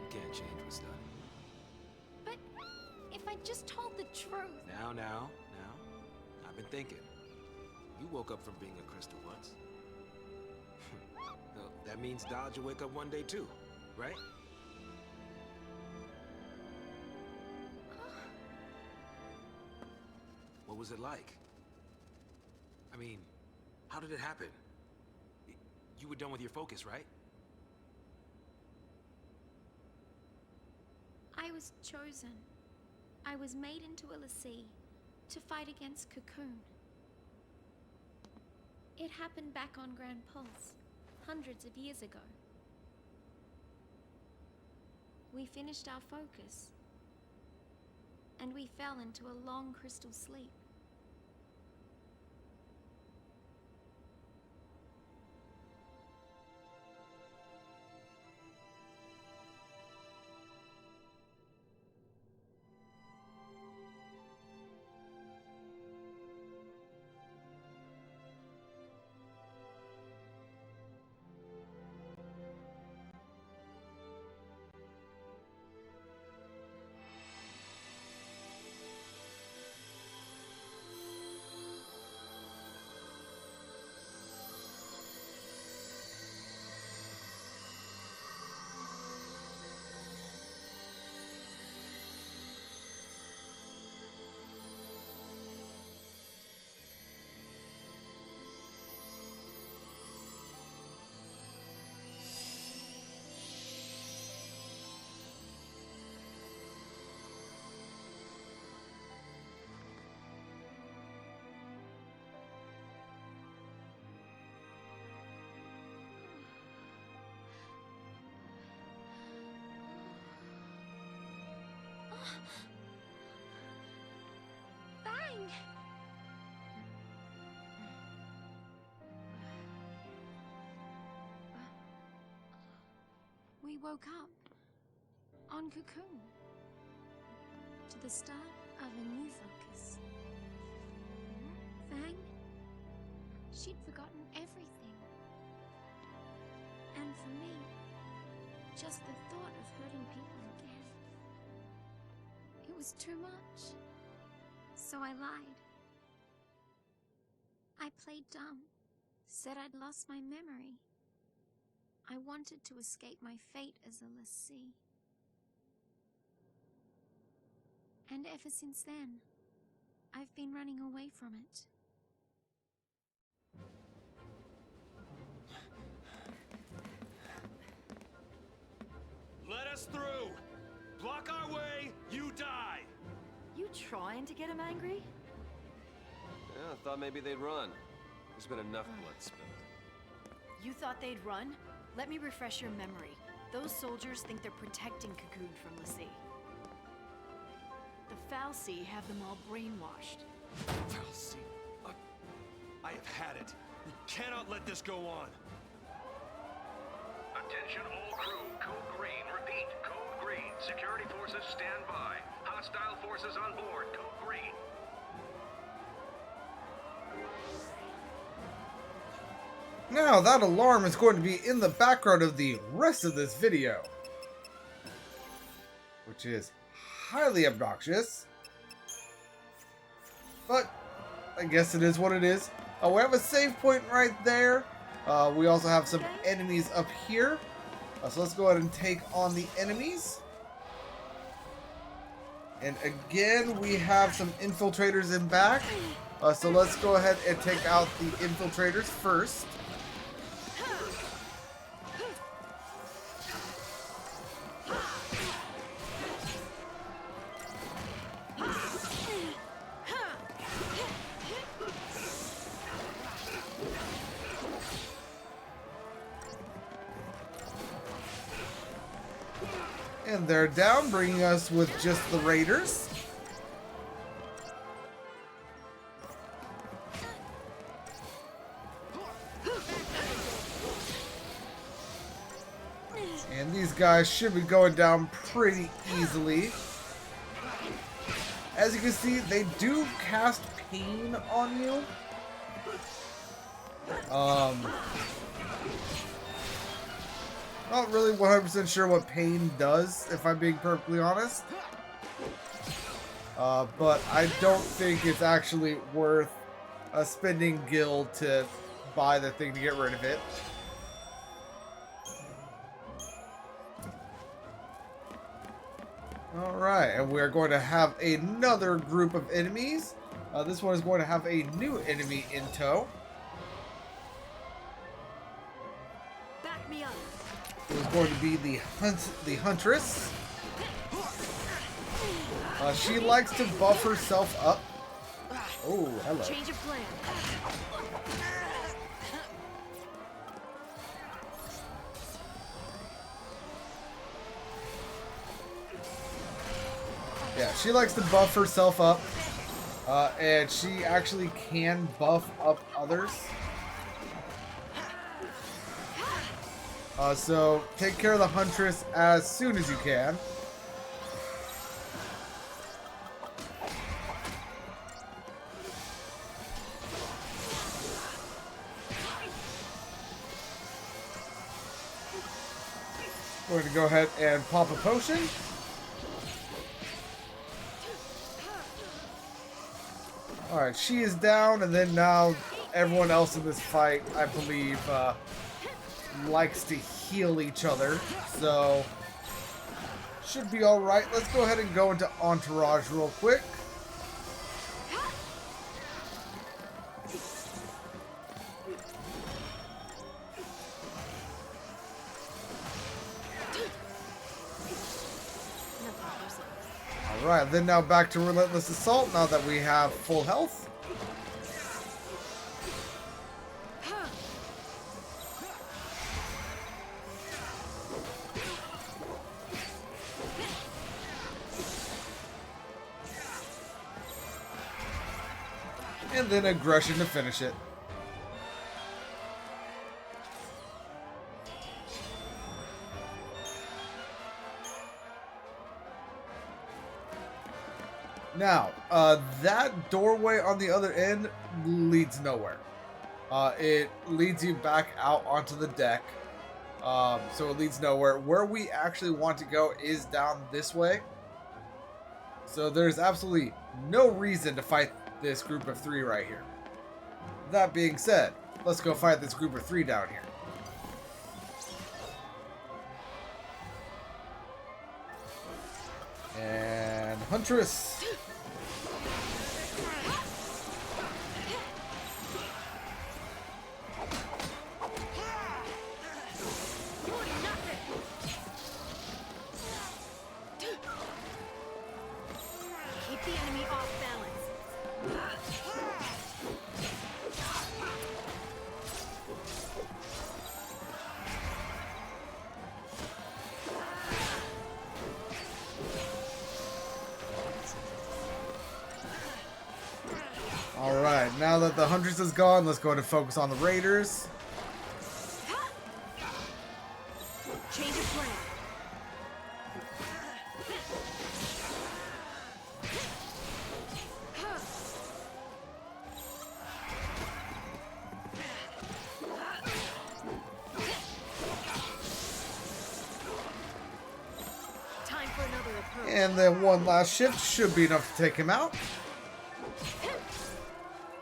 You can't change what's done. But if I just told the truth... Now. I've been thinking. You woke up from being a crystal once. Well, that means Dajh will wake up one day too, right? What was it like? I mean, how did it happen? You were done with your focus, right? I was chosen. I was made into a Lassie to fight against Cocoon. It happened back on Grand Pulse, hundreds of years ago. We finished our focus, and we fell into a long crystal sleep. Bang! We woke up on Cocoon to the start of a new focus. Fang, she'd forgotten everything. And for me, just the thought of hurting people again. It was too much. So I lied. I played dumb, said I'd lost my memory. I wanted to escape my fate as a Lassie. And ever since then, I've been running away from it. Let us through! Block our way, you die! You trying to get him angry? Yeah, I thought maybe they'd run. There's been enough blood spilled. You thought they'd run? Let me refresh your memory. Those soldiers think they're protecting Cocoon from Lassie. The Fal'Cie have them all brainwashed. Fal'Cie? I have had it. We cannot let this go on. Attention all crew, code green. Repeat, code green. Security forces stand by. Hostile forces on board, code green. Now that alarm is going to be in the background of the rest of this video, which is highly obnoxious, but I guess it is what it is. We have a save point right there. We also have some enemies up here, so let's go ahead and take on the enemies. And again, we have some infiltrators in back, so let's go ahead and take out the infiltrators first. And they're down, bringing us with just the raiders. And these guys should be going down pretty easily. As you can see, they do cast pain on you. Not really 100% sure what pain does, if I'm being perfectly honest. But I don't think it's actually worth spending gil to buy the thing to get rid of it. Alright, and we're going to have another group of enemies. This one is going to have a new enemy in tow. Back me up. It was going to be the Huntress. She likes to buff herself up. Oh, hello. Change of plan. Yeah, she likes to buff herself up. And she actually can buff up others. So take care of the Huntress as soon as you can. We're going to go ahead and pop a potion. Alright, she is down, and then now everyone else in this fight, I believe, likes to heal each other. So, should be alright. Let's go ahead and go into Entourage real quick. Alright, then now back to Relentless Assault now that we have full health. And then Aggression to finish it. Now, that doorway on the other end leads nowhere. It leads you back out onto the deck. So it leads nowhere. Where we actually want to go is down this way. So there's absolutely no reason to fight this group of 3 right here. That being said, let's go fight this group of 3 down here. And Huntress. Keep the enemy off balance. Alright, now that the Huntress is gone, let's go ahead and focus on the Raiders. Change of plan. Time for another approach. And then one last shift should be enough to take him out.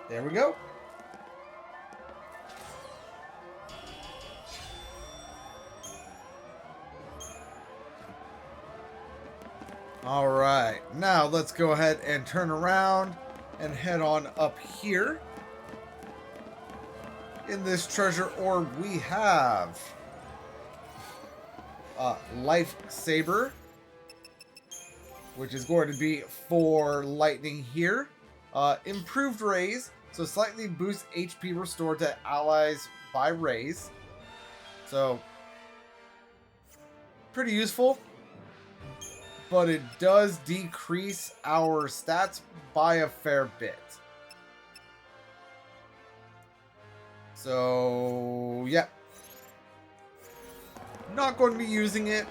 There we go. Alright, now let's go ahead and turn around and head on up here. In this treasure orb we have Life Saber, which is going to be for lightning here. Improved raise, so slightly boosts HP restored to allies by raise. So, pretty useful. but it does decrease our stats by a fair bit. So, yeah. Not going to be using it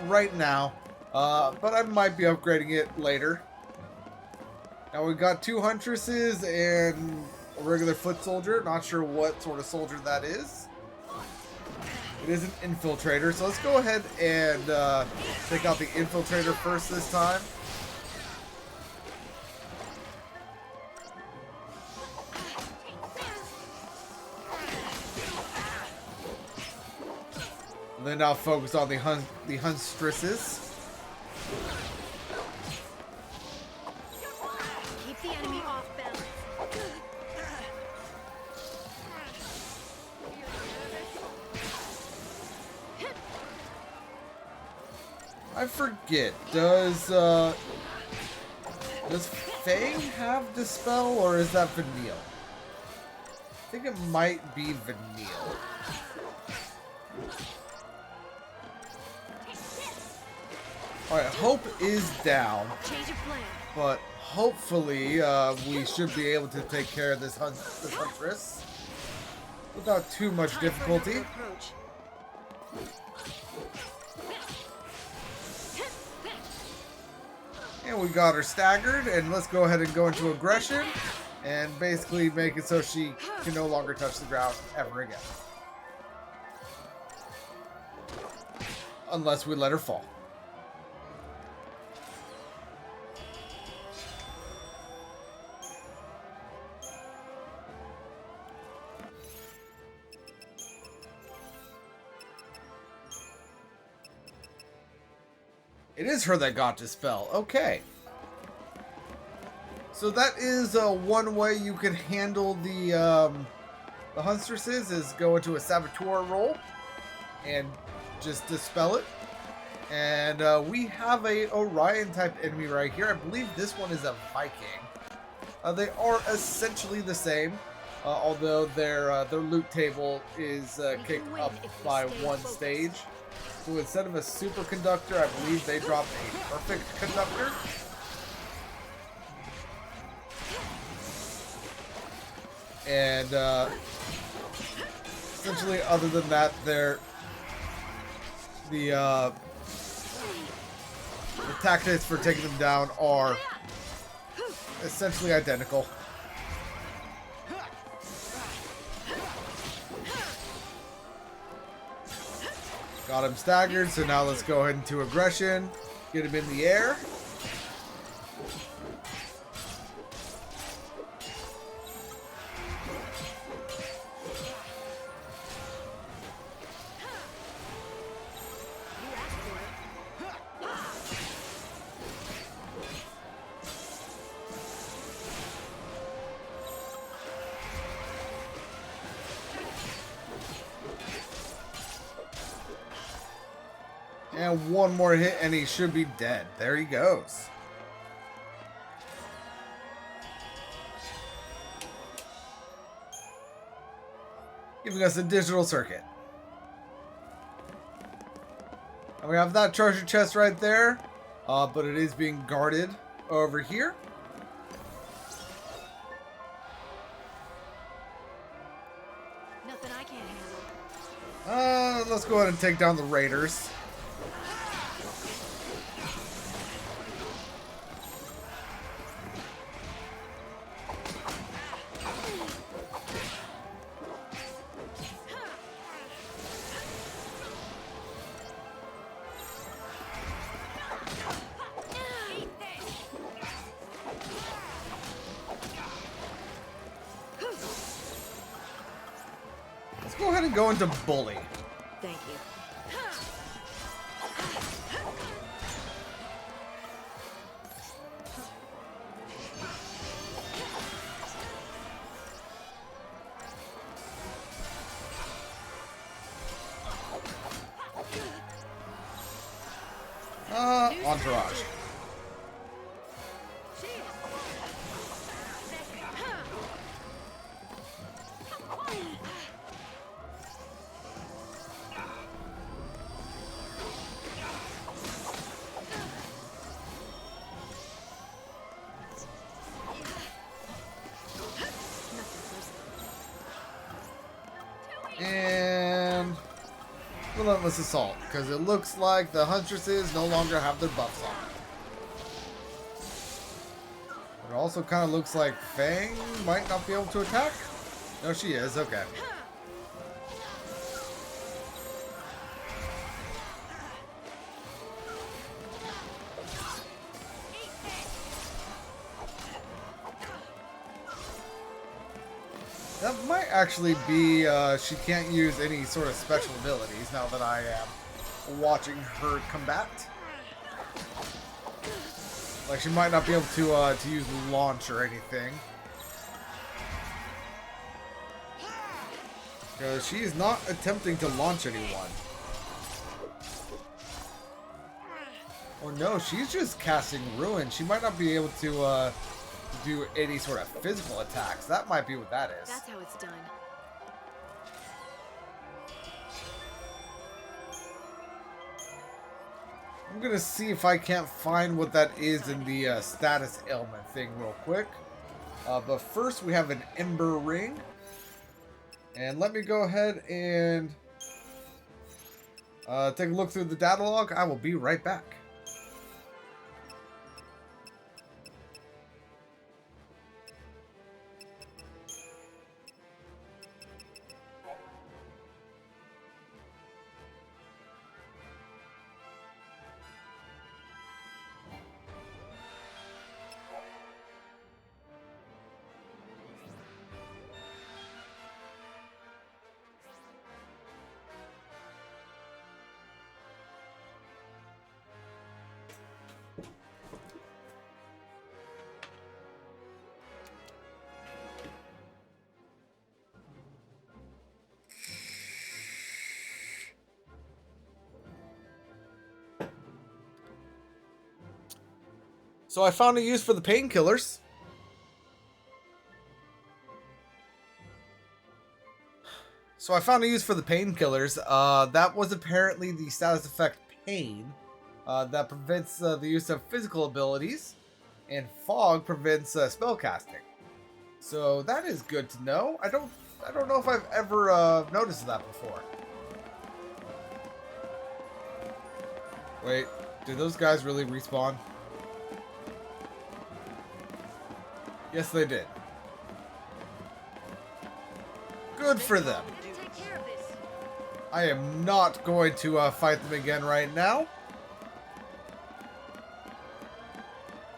right now, but I might be upgrading it later. Now we've got 2 huntresses and a regular foot soldier. Not sure what sort of soldier that is. It is an infiltrator, so let's go ahead and take out the infiltrator first this time. And then I'll focus on the hunstresses. Keep the enemy off balance. I forget. Does Fang have Dispel, or is that Vanille? I think it might be Vanille. Alright, Hope is down. But hopefully we should be able to take care of this huntress without too much difficulty. And we got her staggered, and let's go ahead and go into aggression and basically make it so she can no longer touch the ground ever again. Unless we let her fall. It is her that got Dispel. Okay. So that is one way you can handle the hunstresses, is go into a saboteur role and just dispel it. And we have a Orion type enemy right here. I believe this one is a Viking. They are essentially the same, although their loot table is kicked up by one stage. So instead of a superconductor, I believe they dropped a perfect conductor. And essentially, other than that, the tactics for taking them down are essentially identical. Got him staggered, so now let's go ahead into aggression. Get him in the air. And one more hit and he should be dead. There he goes. Giving us a digital circuit. And we have that treasure chest right there. But it is being guarded over here. Nothing I can't handle. Let's go ahead and take down the raiders. Go ahead and go into bully. Thank you. Entourage. And Relentless Assault, because it looks like the Huntresses no longer have their buffs on. It also kind of looks like Fang might not be able to attack. No, she is. Okay. That might actually be, she can't use any sort of special abilities now that I am watching her combat. Like, she might not be able to use launch or anything. Because she is not attempting to launch anyone. Or no, she's just casting Ruin. She might not be able to, do any sort of physical attacks. That might be what that is. That's how it's done. I'm gonna see if I can't find what that is in the status ailment thing real quick. But first we have an Ember Ring. And let me go ahead and take a look through the data log. I will be right back. So I found a use for the painkillers. That was apparently the status effect Pain that prevents the use of physical abilities, and Fog prevents spell casting. So that is good to know. I don't know if I've ever noticed that before. Wait, did those guys really respawn? Yes, they did. Good for them. I am not going to fight them again right now.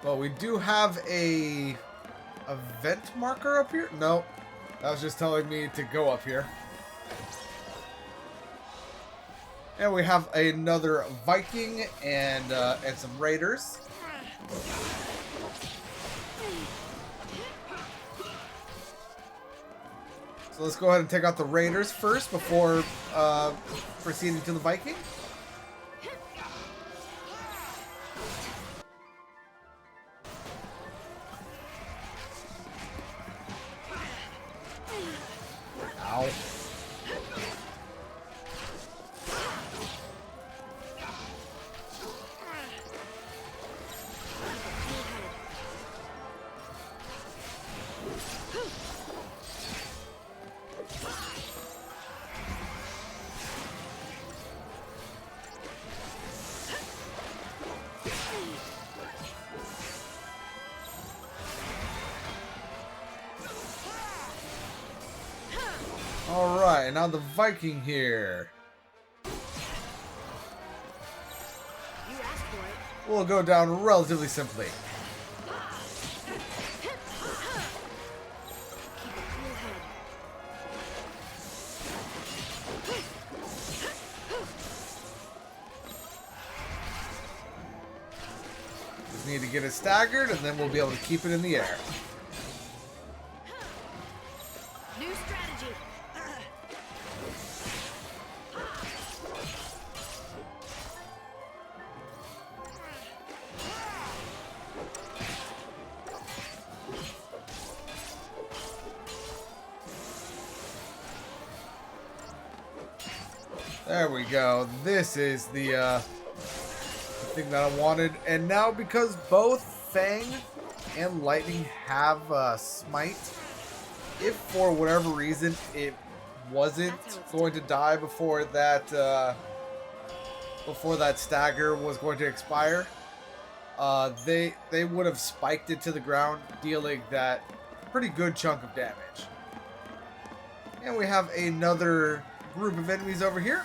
But we do have a event marker up here. No, that was just telling me to go up here. And we have another Viking and some Raiders. So let's go ahead and take out the Raiders first before proceeding to the Viking. Ow. Alright, now the Viking here. We'll go down relatively simply. Just need to get it staggered and then we'll be able to keep it in the air. New strategy. There we go. This is the thing that I wanted. And now because both Fang and Lightning have Smite, if for whatever reason it wasn't going to die before that stagger was going to expire, they would have spiked it to the ground, dealing that pretty good chunk of damage. And we have another group of enemies over here.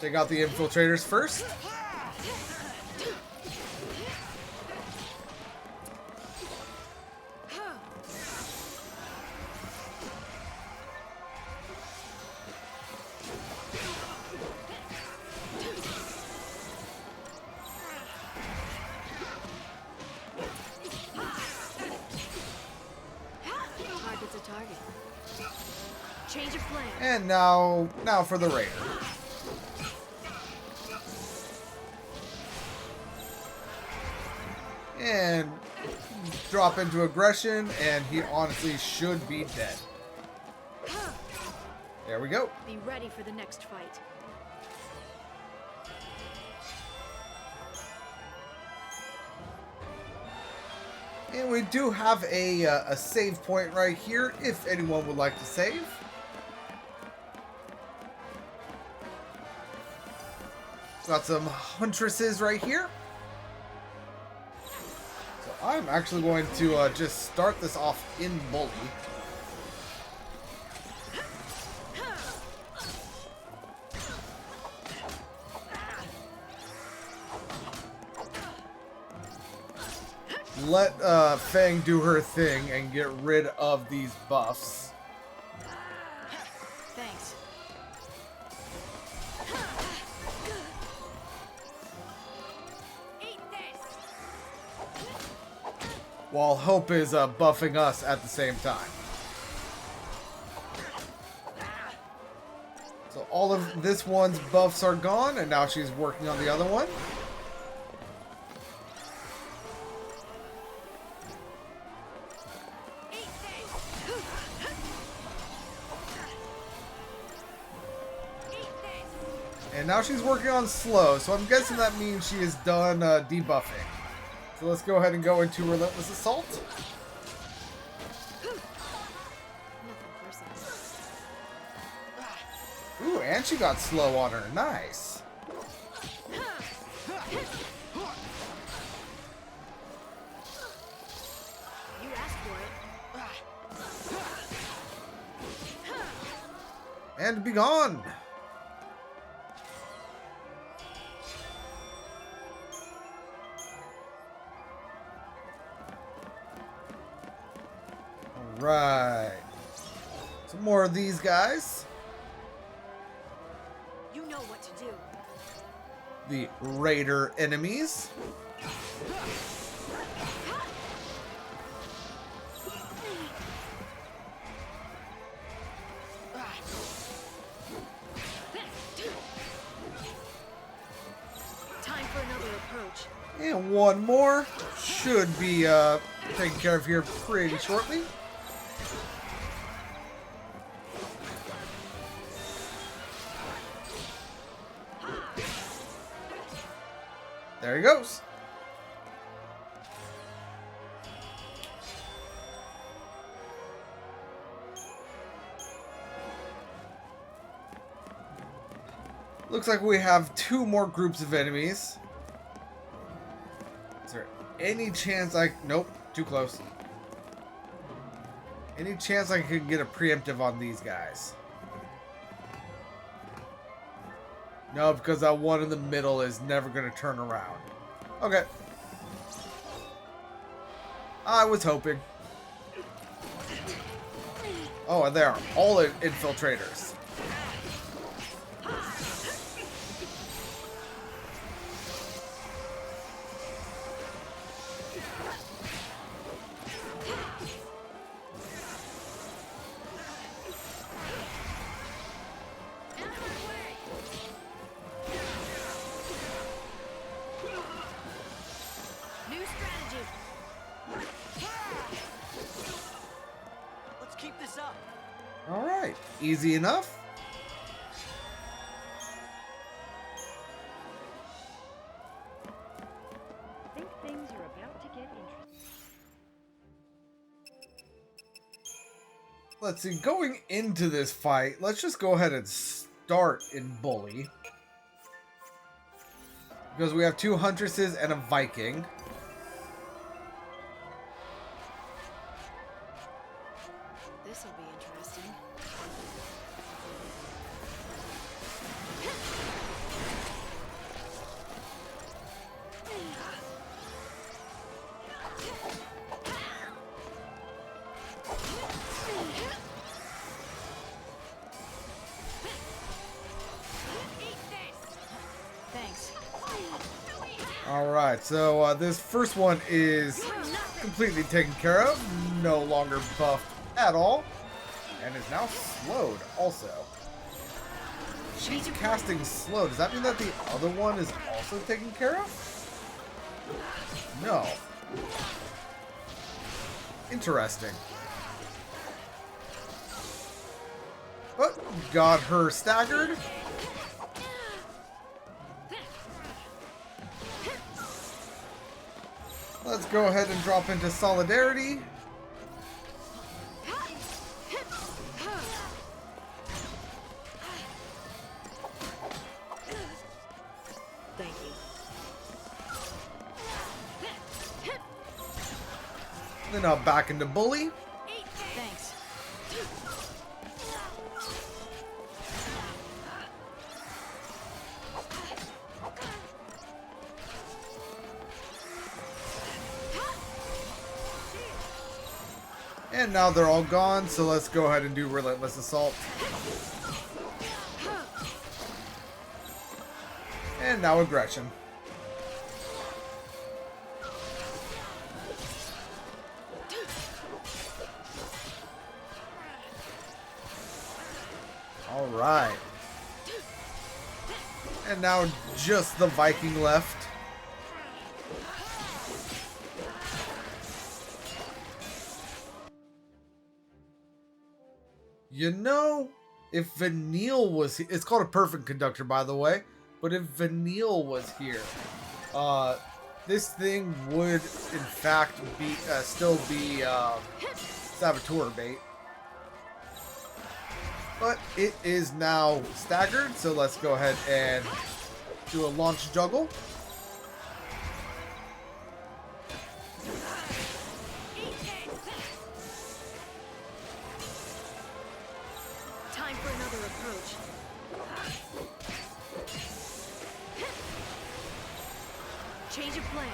Take out the infiltrators first. Target's a target. Change of plan. And now for the raider. And drop into aggression, and he honestly should be dead. There we go. Be ready for the next fight. And we do have a save point right here, if anyone would like to save. Got some huntresses right here. So I'm actually going to just start this off in bully. Let Fang do her thing and get rid of these buffs. Thanks. While Hope is buffing us at the same time. So all of this one's buffs are gone, and now she's working on the other one. And now she's working on slow, so I'm guessing that means she is done debuffing. So let's go ahead and go into Relentless Assault. Ooh, and she got slow on her. Nice. You asked for it. And be gone. Right. Some more of these guys. You know what to do. The Raider enemies. Time for another approach. And one more should be taken care of here pretty shortly. There he goes. Looks like we have two more groups of enemies. Is there any chance nope, too close. Any chance I could get a preemptive on these guys? No, because that one in the middle is never going to turn around. Okay. I was hoping. Oh, and they are all infiltrators. Alright, easy enough. Think things are about to get let's see, going into this fight, let's just go ahead and start in Bully. Because we have 2 Huntresses and a Viking. This'll be interesting. Thanks. Alright, so this first one is completely taken care of. No longer buffed at all. And is now slowed also. She's casting slow. Does that mean that the other one is also taken care of? No. Interesting. But got her staggered. Let's go ahead and drop into Solidarity. Thank you. Then I'll back into Bully. Thanks. And now they're all gone, so let's go ahead and do Relentless Assault. And now Aggression. Alright. And now just the Viking left. You know, if Vanille was here, it's called a Perfect Conductor, by the way, but if Vanille was here, this thing would, in fact, be still be Saboteur bait. But it is now staggered, so let's go ahead and do a launch juggle. Time for another approach. Change of plan.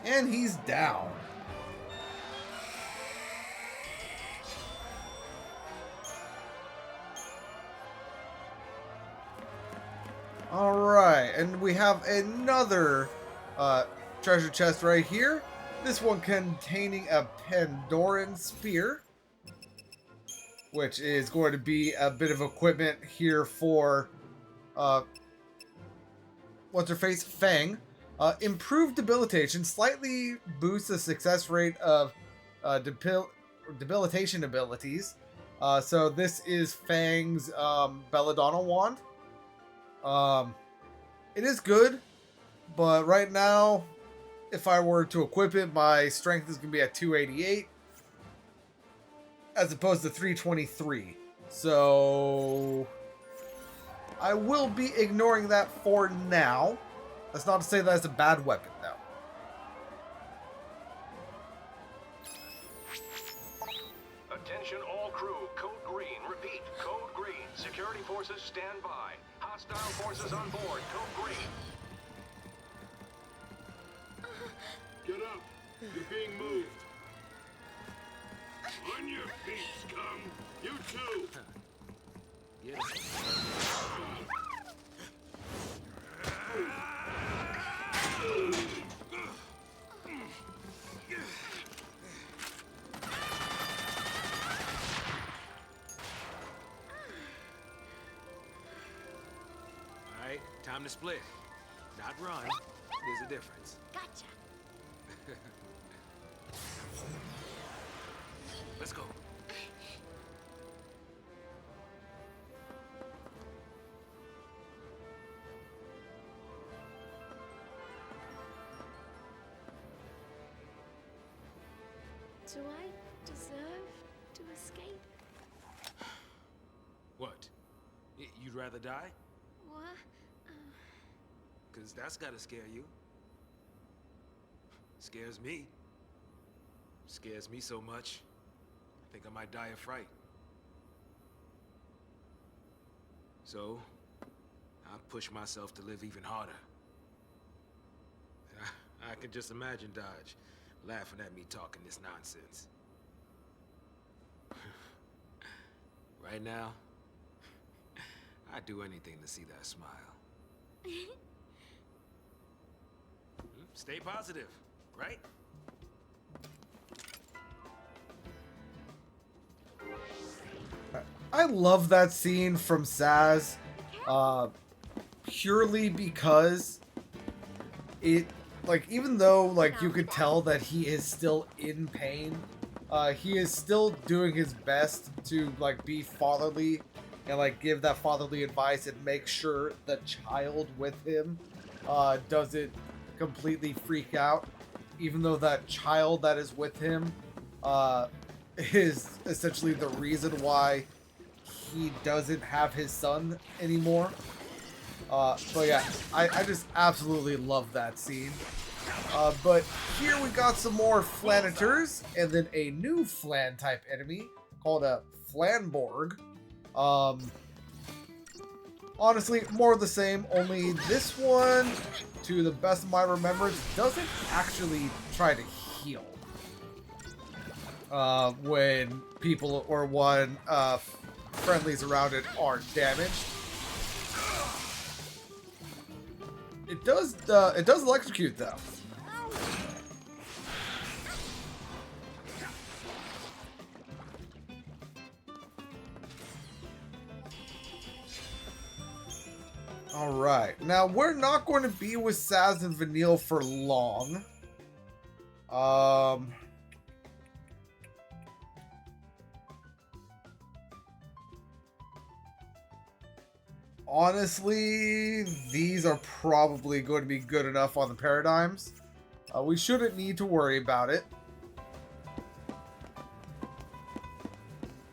And he's down. Alright, and we have another treasure chest right here. This one containing a Pandoran spear, which is going to be a bit of equipment here for what's her face? Fang. Improved debilitation slightly boosts the success rate of debilitation abilities. So this is Fang's Belladonna wand. It is good, but right now, if I were to equip it, my strength is going to be at 288 as opposed to 323. So I will be ignoring that for now. That's not to say that it's a bad weapon, though. Attention all crew, code green. Repeat, code green. Security forces stand by. Hostile forces on board, code green. Get up. You're being moved. On your feet, scum. You too. Yes. Alright, time to split. Not run. There's a difference. Gotcha. Let's go. Do I deserve to escape? What? You'd rather die? What? Because that's gotta scare you. Scares me. Scares me so much. I think I might die of fright. So, I push myself to live even harder. I can just imagine Dajh laughing at me talking this nonsense. Right now, I'd do anything to see that smile. Stay positive, right? I love that scene from Sazh, purely because it, like, even though, like, you could tell that he is still in pain, he is still doing his best to, like, be fatherly and, like, give that fatherly advice and make sure the child with him doesn't completely freak out, even though that child that is with him is essentially the reason why he doesn't have his son anymore. But yeah, I just absolutely love that scene. But here we got some more Flanators, and then a new Flan type enemy called a Flanborg. Honestly, more of the same, only this one, to the best of my remembrance, doesn't actually try to heal when people or when friendlies around it are damaged. It does electrocute though. Alright, now we're not going to be with Sazh and Vanille for long. Honestly, these are probably going to be good enough on the paradigms. We shouldn't need to worry about it.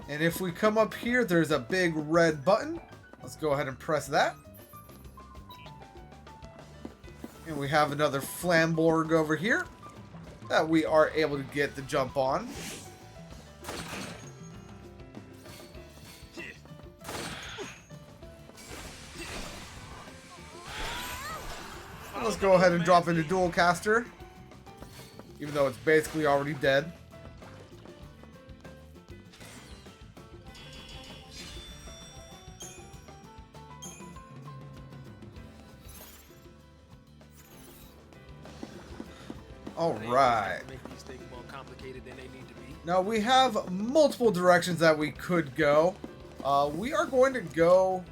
And if we come up here, there's a big red button. Let's go ahead and press that. And we have another Flamborg over here that we are able to get the jump on. Let's go ahead and drop into Dual Caster, even though it's basically already dead. Alright. Now we have multiple directions that we could go. We are going to go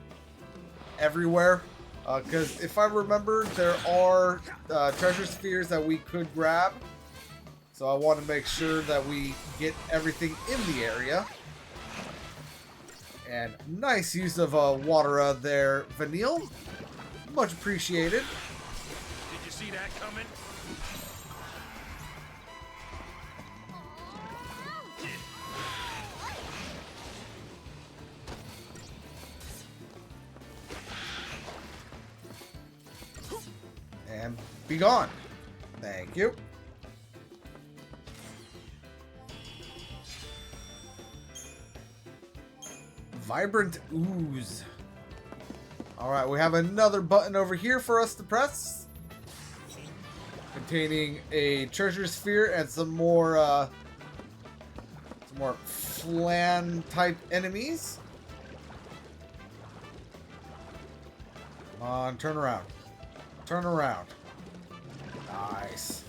everywhere. Because if I remember, there are treasure spheres that we could grab. So I want to make sure that we get everything in the area. And nice use of water there, Vanille. Much appreciated. Did you see that coming? And be gone. Thank you. Vibrant ooze. Alright, we have another button over here for us to press, containing a treasure sphere and some more flan type enemies. Come on, turn around. Turn around. Nice.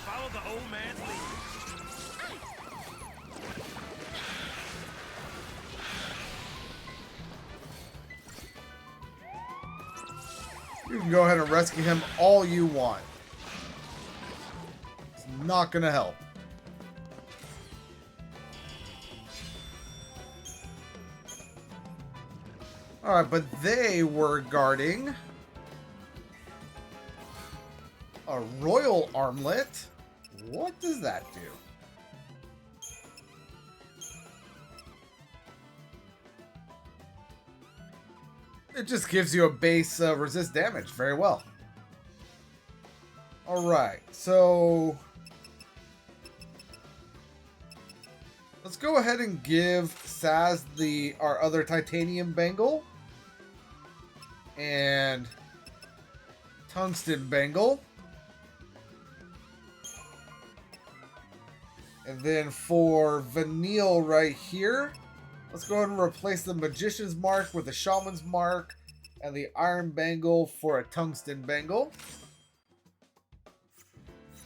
Follow the old man's lead. You can go ahead and rescue him all you want. It's not gonna help. Alright, but they were guarding a royal armlet. What does that do? It just gives you a base resist damage. Very well. Alright, so let's go ahead and give Sazh our other titanium bangle and tungsten bangle. And then for Vanille right here, let's go ahead and replace the magician's mark with the shaman's mark and the iron bangle for a tungsten bangle.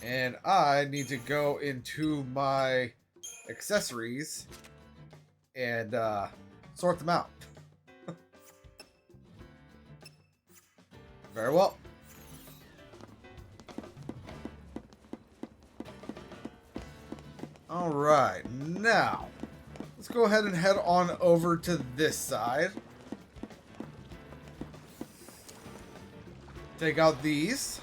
And I need to go into my accessories and sort them out. Very well. All right, now let's go ahead and head on over to this side. Take out these.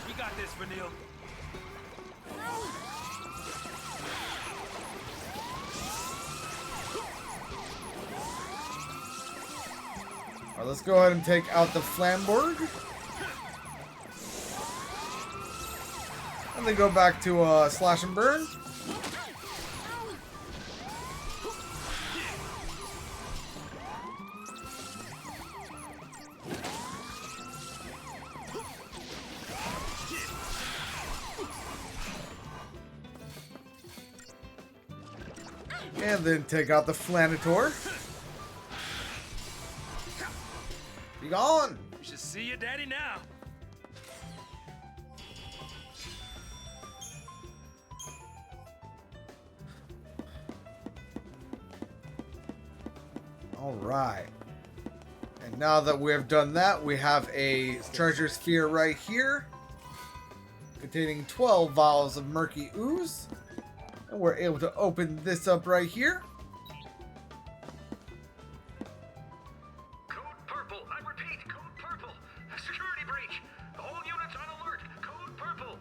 You got this, Vanille. All right, let's go ahead and take out the Flamberg. And then go back to slash and burn. And then take out the Flanator. Be gone! You should see your daddy now. All right. And now that we have done that, we have a treasure sphere right here containing 12 vials of murky ooze. And we're able to open this up right here. Code purple. I repeat, code purple. Security breach. All units on alert. Code purple.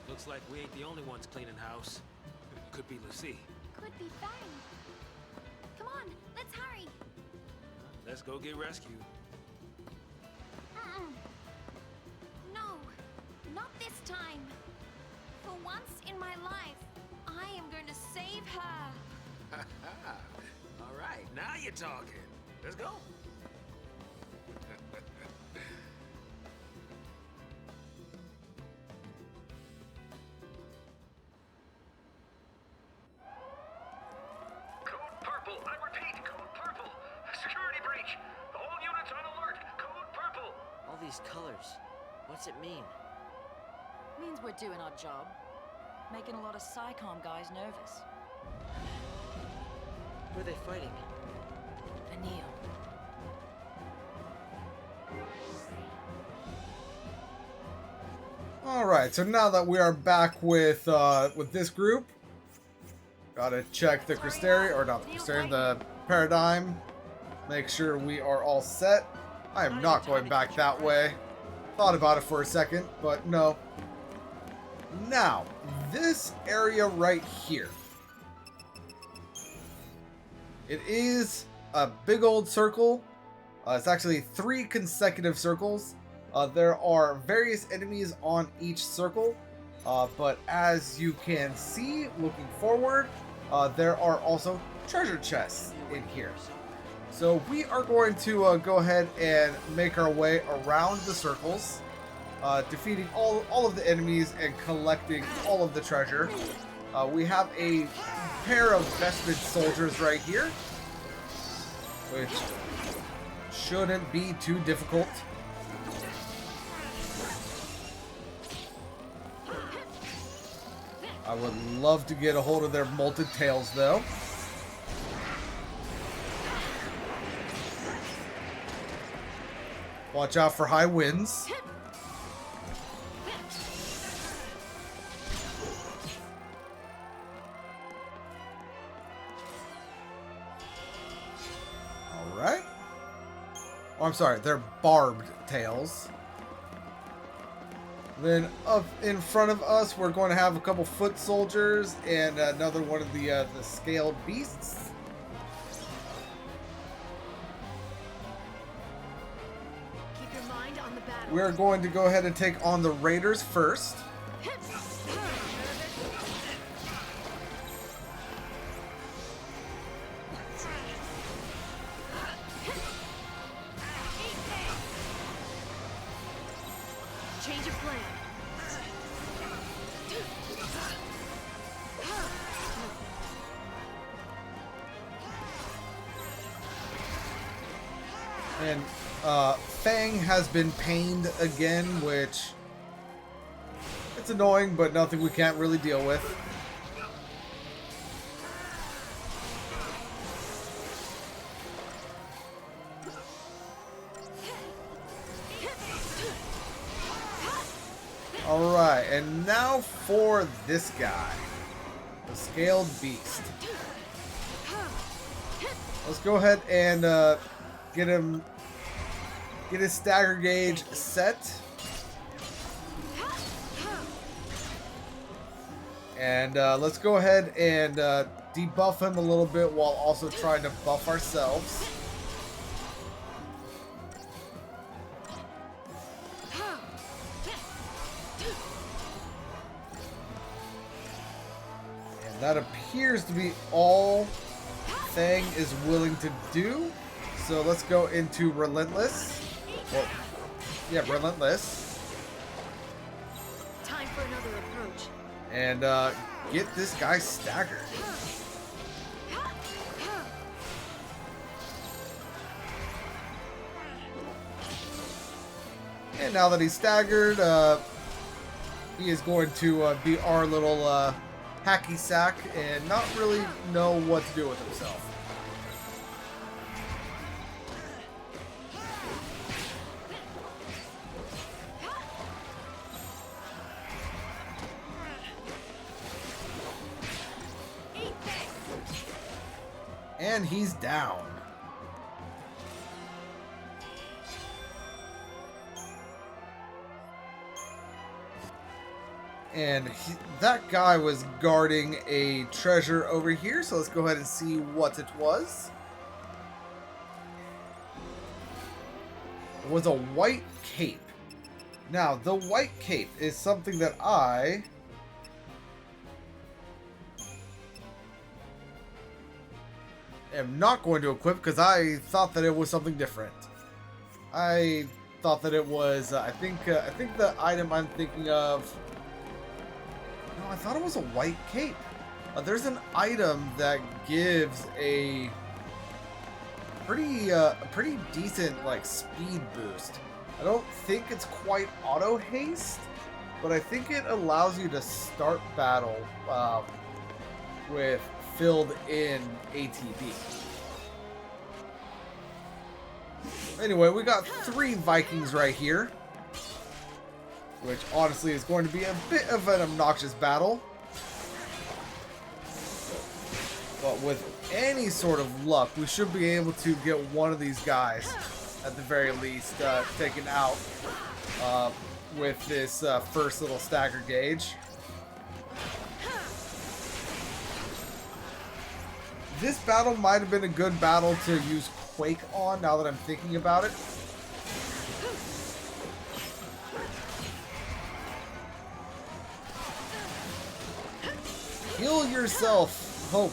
Looks like we ain't the only ones cleaning house. Could be Lucy. Could be Fang. Come on, let's hurry. Let's go get rescued. No, not this time. For once in my life, I am going to save her. All right, now you're talking. Let's go. Code purple. I repeat, code purple. Security breach. All units on alert. Code purple. All these colors. What's it mean? Means we're doing our job. Making a lot of Psycom guys nervous. Who are they fighting? Vanille. All right, so now that we are back with this group, gotta check the Crystarium, or not the Crystarium, the Paradigm. Make sure we are all set. I am not going back that way. Thought about it for a second, but no. Now, this area right here. It is a big old circle. It's actually 3 consecutive circles. There are various enemies on each circle, but as you can see, looking forward, there are also treasure chests in here. So we are going to go ahead and make our way around the circles, defeating all of the enemies and collecting all of the treasure. We have a pair of vested soldiers right here, which shouldn't be too difficult. I would love to get a hold of their molted tails, though. Watch out for high winds. Alright. Oh, I'm sorry, they're barbed tails. Then up in front of us, we're going to have a couple foot soldiers and another one of the scaled beasts. Keep your mind on the battle. We're going to go ahead and take on the raiders first. Change of plan. And Fang has been pained again, which it's annoying, but nothing we can't really deal with. Alright, and now for this guy. The Scaled Beast. Let's go ahead and get his stagger gauge set. And let's go ahead and debuff him a little bit while also trying to buff ourselves. And that appears to be all Fang is willing to do. So let's go into Relentless. Well, yeah, Relentless. Time for another approach. And get this guy staggered. And now that he's staggered, he is going to be our little hacky sack and not really know what to do with himself. And he's down. And that guy was guarding a treasure over here, so let's go ahead and see what it was. It was a white cape. Now, the white cape is something that I am not going to equip because I thought that it was something different. I thought that it was, I think the item I'm thinking of, no, I thought it was a white cape. There's an item that gives a pretty decent like speed boost. I don't think it's quite auto haste, but I think it allows you to start battle with filled in ATB. Anyway, we got 3 Vikings right here, which honestly is going to be a bit of an obnoxious battle. But with any sort of luck, we should be able to get one of these guys, at the very least, taken out with this first little stagger gauge. This battle might have been a good battle to use Quake on, now that I'm thinking about it. Heal yourself, Hope.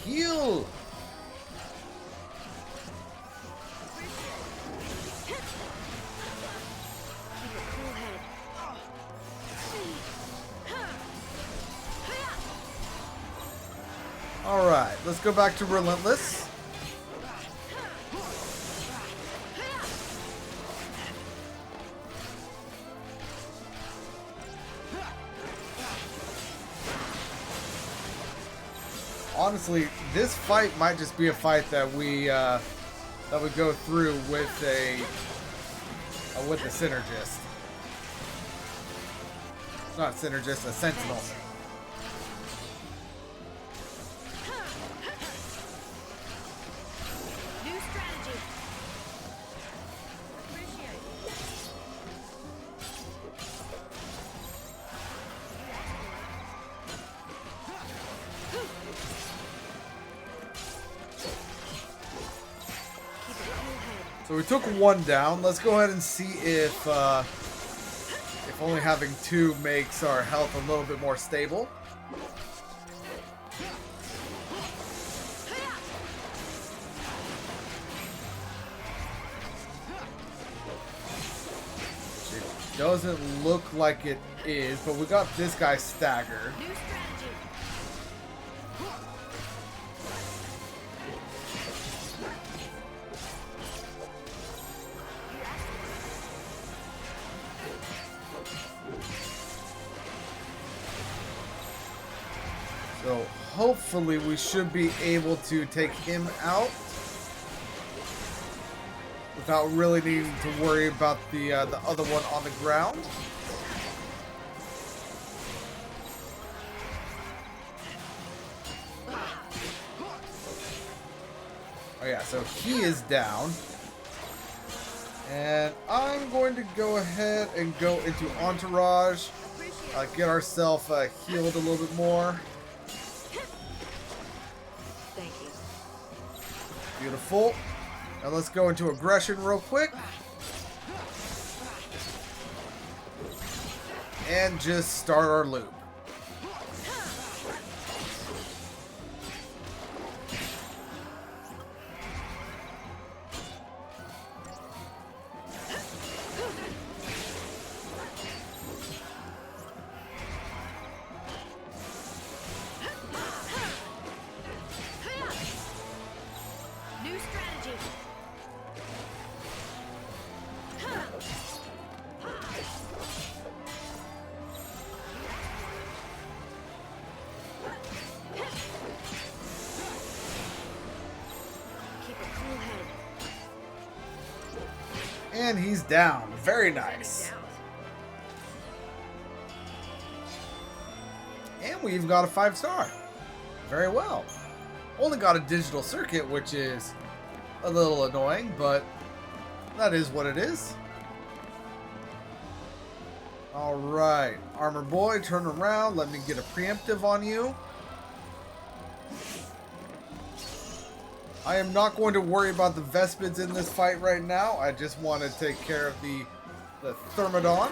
Heal! Keep a cool head. Alright, let's go back to Relentless. Honestly, this fight might just be a fight that we go through with a with the synergist. Not synergist, a sentinel. New strategy. Appreciate So we took one down. Let's go ahead and see if only having two makes our health a little bit more stable. It doesn't look like it is, but we got this guy staggered. So hopefully we should be able to take him out without really needing to worry about the other one on the ground. Oh yeah, so he is down. And I'm going to go ahead and go into Entourage. Get ourselves healed a little bit more. Thank you. Beautiful. Now let's go into Aggression real quick. And just start our loop. New strategy. Keep a cool head. And he's down. Very nice. And we've got a 5-star. Very well. Only got a digital circuit, which is a little annoying, but that is what it is. Alright. Armor boy, turn around. Let me get a preemptive on you. I am not going to worry about the Vespids in this fight right now. I just want to take care of the Thermodon.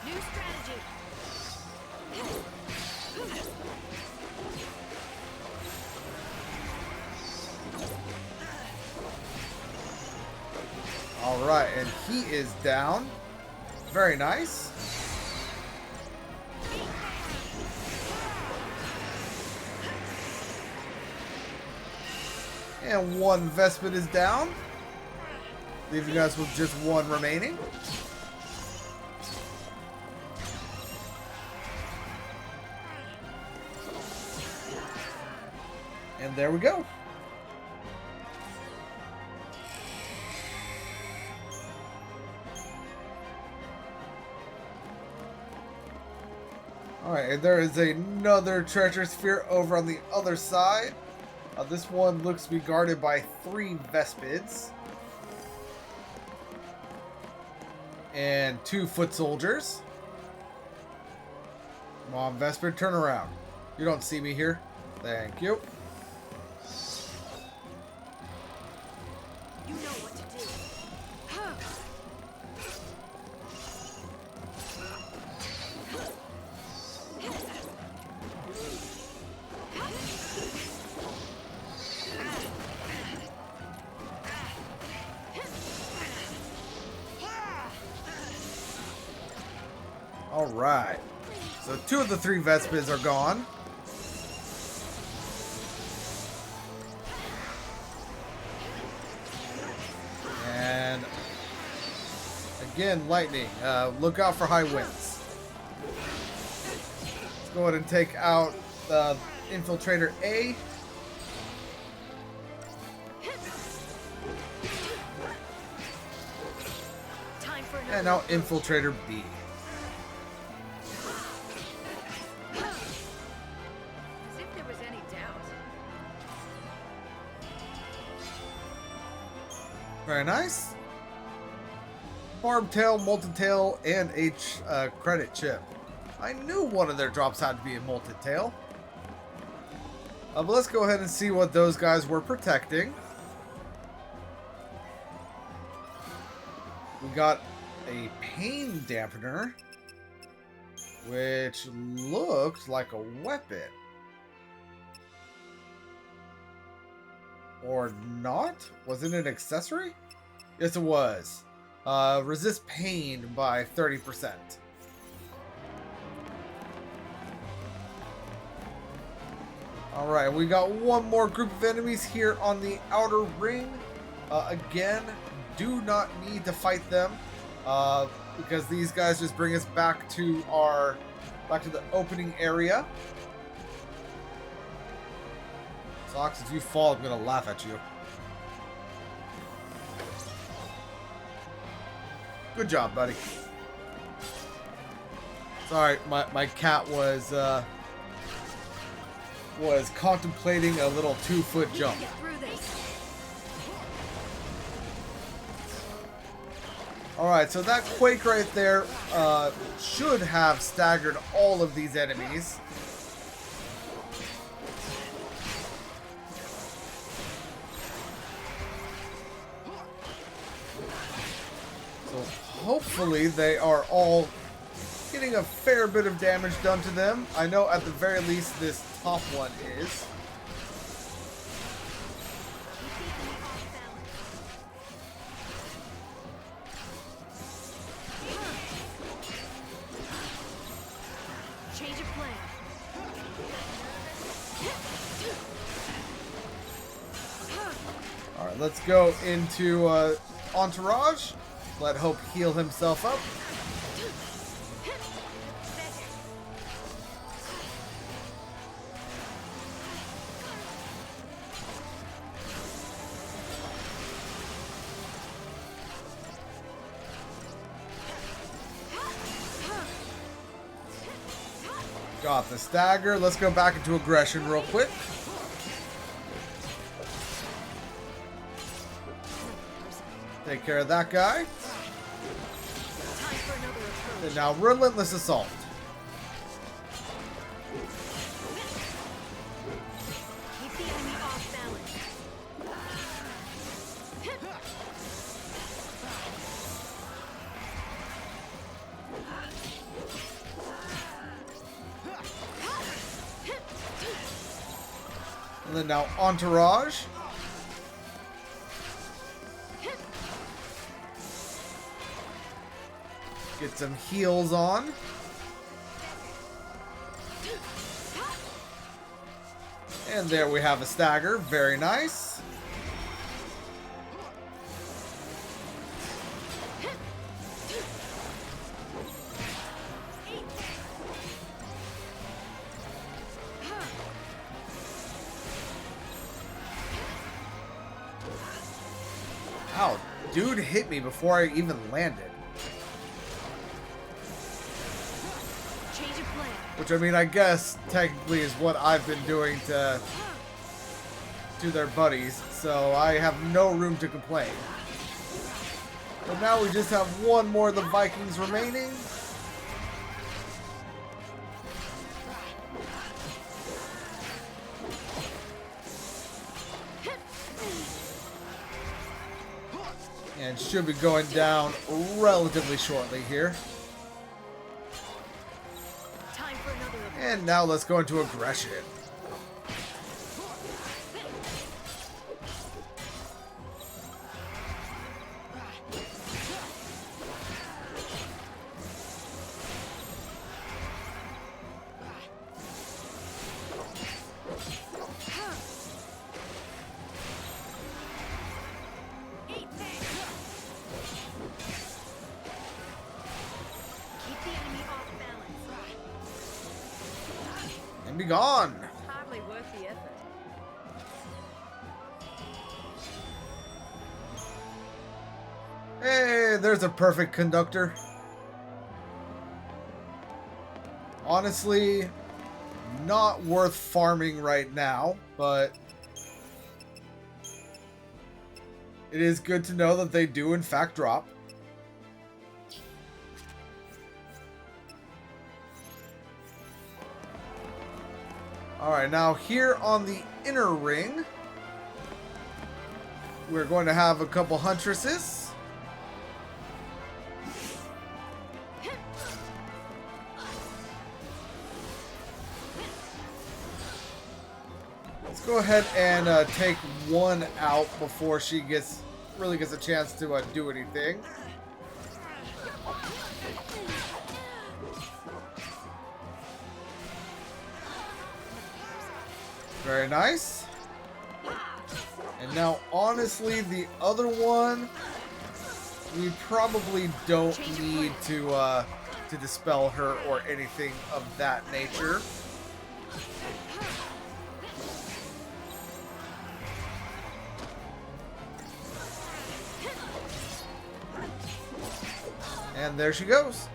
New strategy. Alright, and he is down. Very nice. And one Vespid is down. Leaving us with just one remaining. And there we go. Alright, and there is another treasure sphere over on the other side. This one looks to be guarded by 3 Vespids. And 2 foot soldiers. Come on, Vespid, turn around. You don't see me here. Thank you. You know what to do. Alright. So 2 of the 3 Vespids are gone. And again, lightning. Look out for high winds. go ahead and take out Infiltrator A. And now Infiltrator B. As if there was any doubt. Very nice. Barbtail, Multitail, and credit chip. I knew one of their drops had to be a Multitail. But let's go ahead and see what those guys were protecting. We got a pain dampener, which looked like a weapon. Or not? Was it an accessory? Yes, it was. Resist pain by 30%. Alright, we got one more group of enemies here on the outer ring. Again, do not need to fight them. Because these guys just bring us back to the opening area. Sox, if you fall, I'm gonna laugh at you. Good job, buddy. Sorry, my cat was contemplating a little 2-foot jump. Alright, so that Quake right there should have staggered all of these enemies. So hopefully they are all getting a fair bit of damage done to them. I know at the very least this top one is. Change of plan. Alright, let's go into Entourage. Let Hope heal himself up. Got the stagger. Let's go back into aggression real quick. Take care of that guy. And now Relentless Assault. Keep the enemy off balance. And then now Entourage. Get some heals on. And there we have a stagger. Very nice. Ow, dude hit me before I even landed. Which, I mean, I guess technically is what I've been doing to their buddies, so I have no room to complain. But now we just have one more of the Vikings remaining. And should be going down relatively shortly here. And now let's go into aggression. Be gone. Hardly worth the effort. Hey, there's a perfect conductor. Honestly, not worth farming right now, but it is good to know that they do in fact drop. Alright, now here on the inner ring, we're going to have a couple huntresses. Let's go ahead and take one out before she really gets a chance to do anything. Very nice. And now, honestly, the other one, we probably don't need to dispel her or anything of that nature. And there she goes.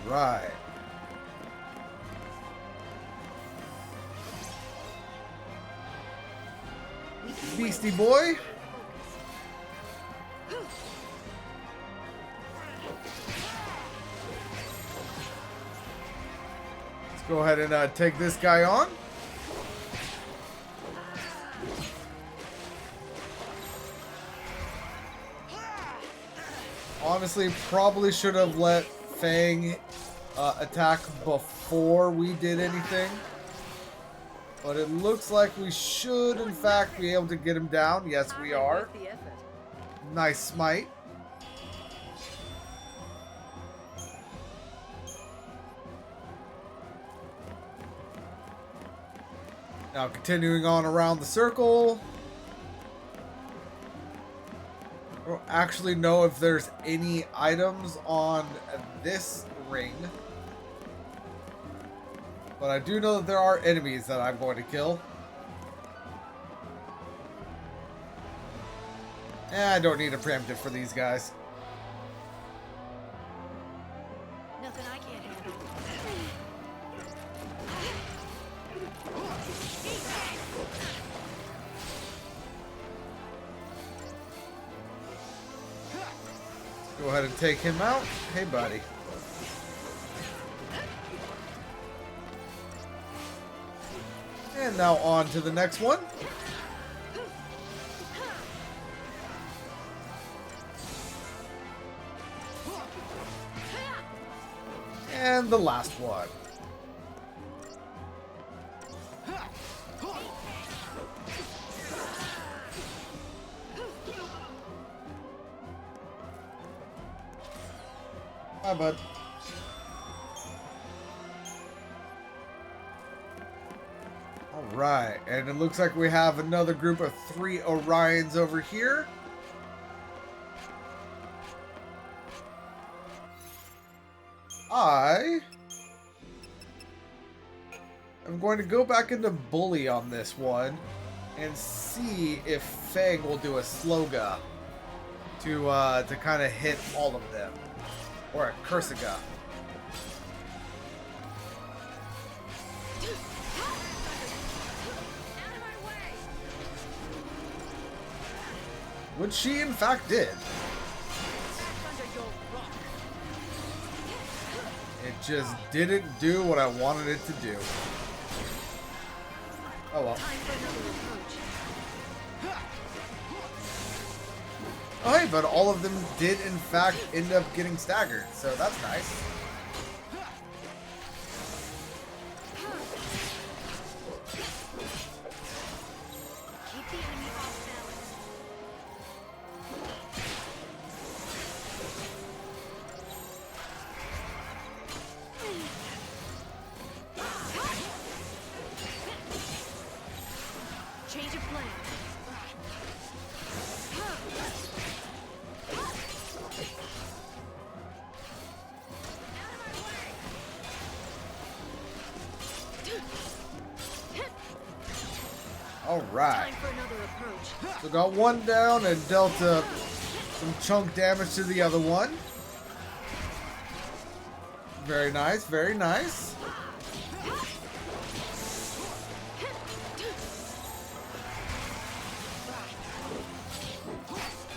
Right. Beastie Boy. Let's go ahead and take this guy on. Honestly, probably should have let Fang attack before we did anything. But it looks like we should, in fact, be able to get him down. Yes, we are. Nice smite. Now, continuing on around the circle. I don't actually know if there's any items on this ring. But I do know that there are enemies that I'm going to kill. I don't need a preemptive for these guys. Nothing I can't handle. Go ahead and take him out. Hey, buddy. And now on to the next one. And the last one. Hi, bud. Alright, and it looks like we have another group of 3 Orions over here. I am going to go back into Bully on this one and see if Fang will do a Sloga to kind of hit all of them. Or a Kursaga. Which she in fact did. It just didn't do what I wanted it to do. Oh well. Oh hey, but all of them did in fact end up getting staggered, so that's nice. Change of plan. All right. Time for another approach. So got one down and dealt some chunk damage to the other one. Very nice, very nice.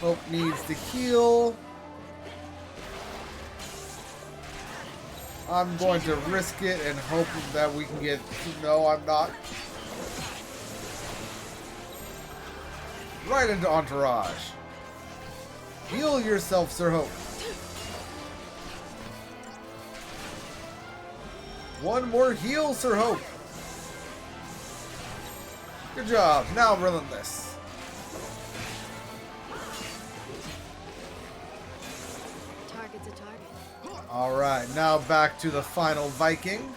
Hope needs to heal. I'm going to risk it and hope that we can get... No, I'm not. Right into Entourage. Heal yourself, Sir Hope. One more heal, Sir Hope. Good job. Now Relentless. Target's a target. Alright, now back to the final Viking.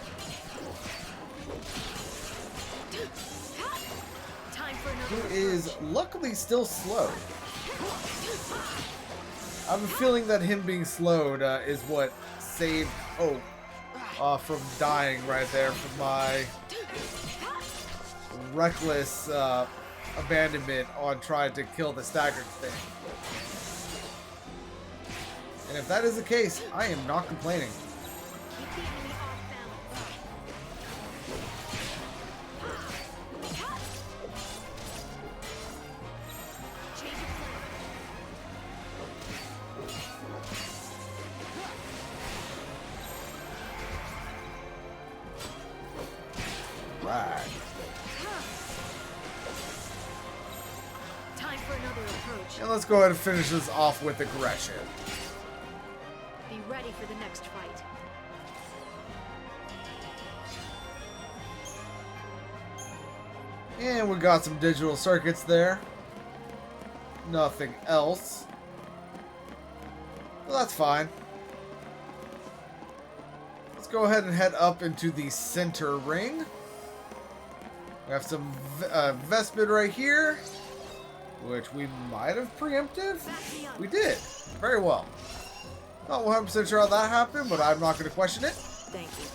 Who is luckily still slowed. I have a feeling that him being slowed is what saved Hope from dying right there from my reckless abandonment on trying to kill the staggered thing. And if that is the case, I am not complaining. Right. Time for another approach. And let's go ahead and finish this off with aggression. Be ready for the next fight. And we got some digital circuits there. Nothing else. Well, that's fine. Let's go ahead and head up into the center ring. We have some Vespid right here, which we might have preempted. We did. Very well. Not 100% sure how that happened, but I'm not going to question it. Thank you.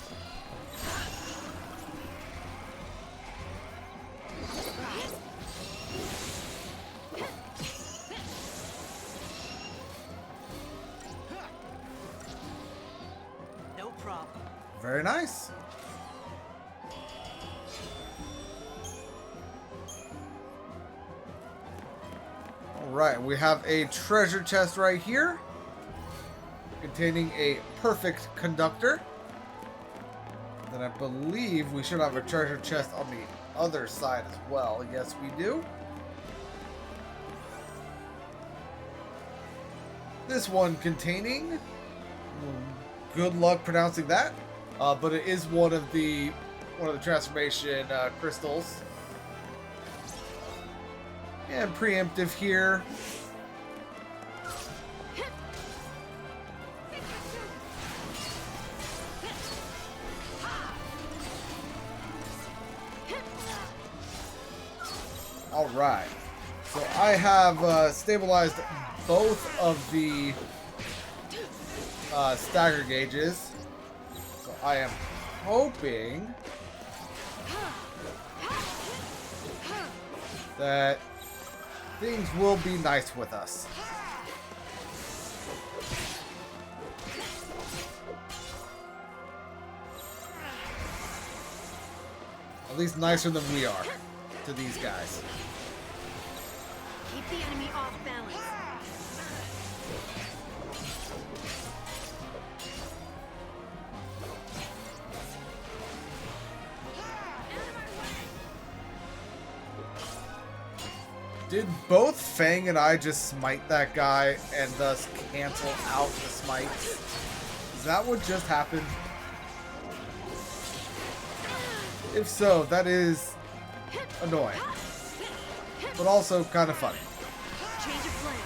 No problem. Very nice. Alright, we have a treasure chest right here containing a perfect conductor. Then I believe we should have a treasure chest on the other side as well. Yes, we do. This one containing... Good luck pronouncing that. But it is one of the transformation crystals. And preemptive here. All right. So I have stabilized both of the stagger gauges. So I am hoping that things will be nice with us. At least nicer than we are to these guys. Keep the enemy off balance. Did both Fang and I just smite that guy and thus cancel out the smites? Is that what just happened? If so, that is annoying. But also kind of funny. Change of plan.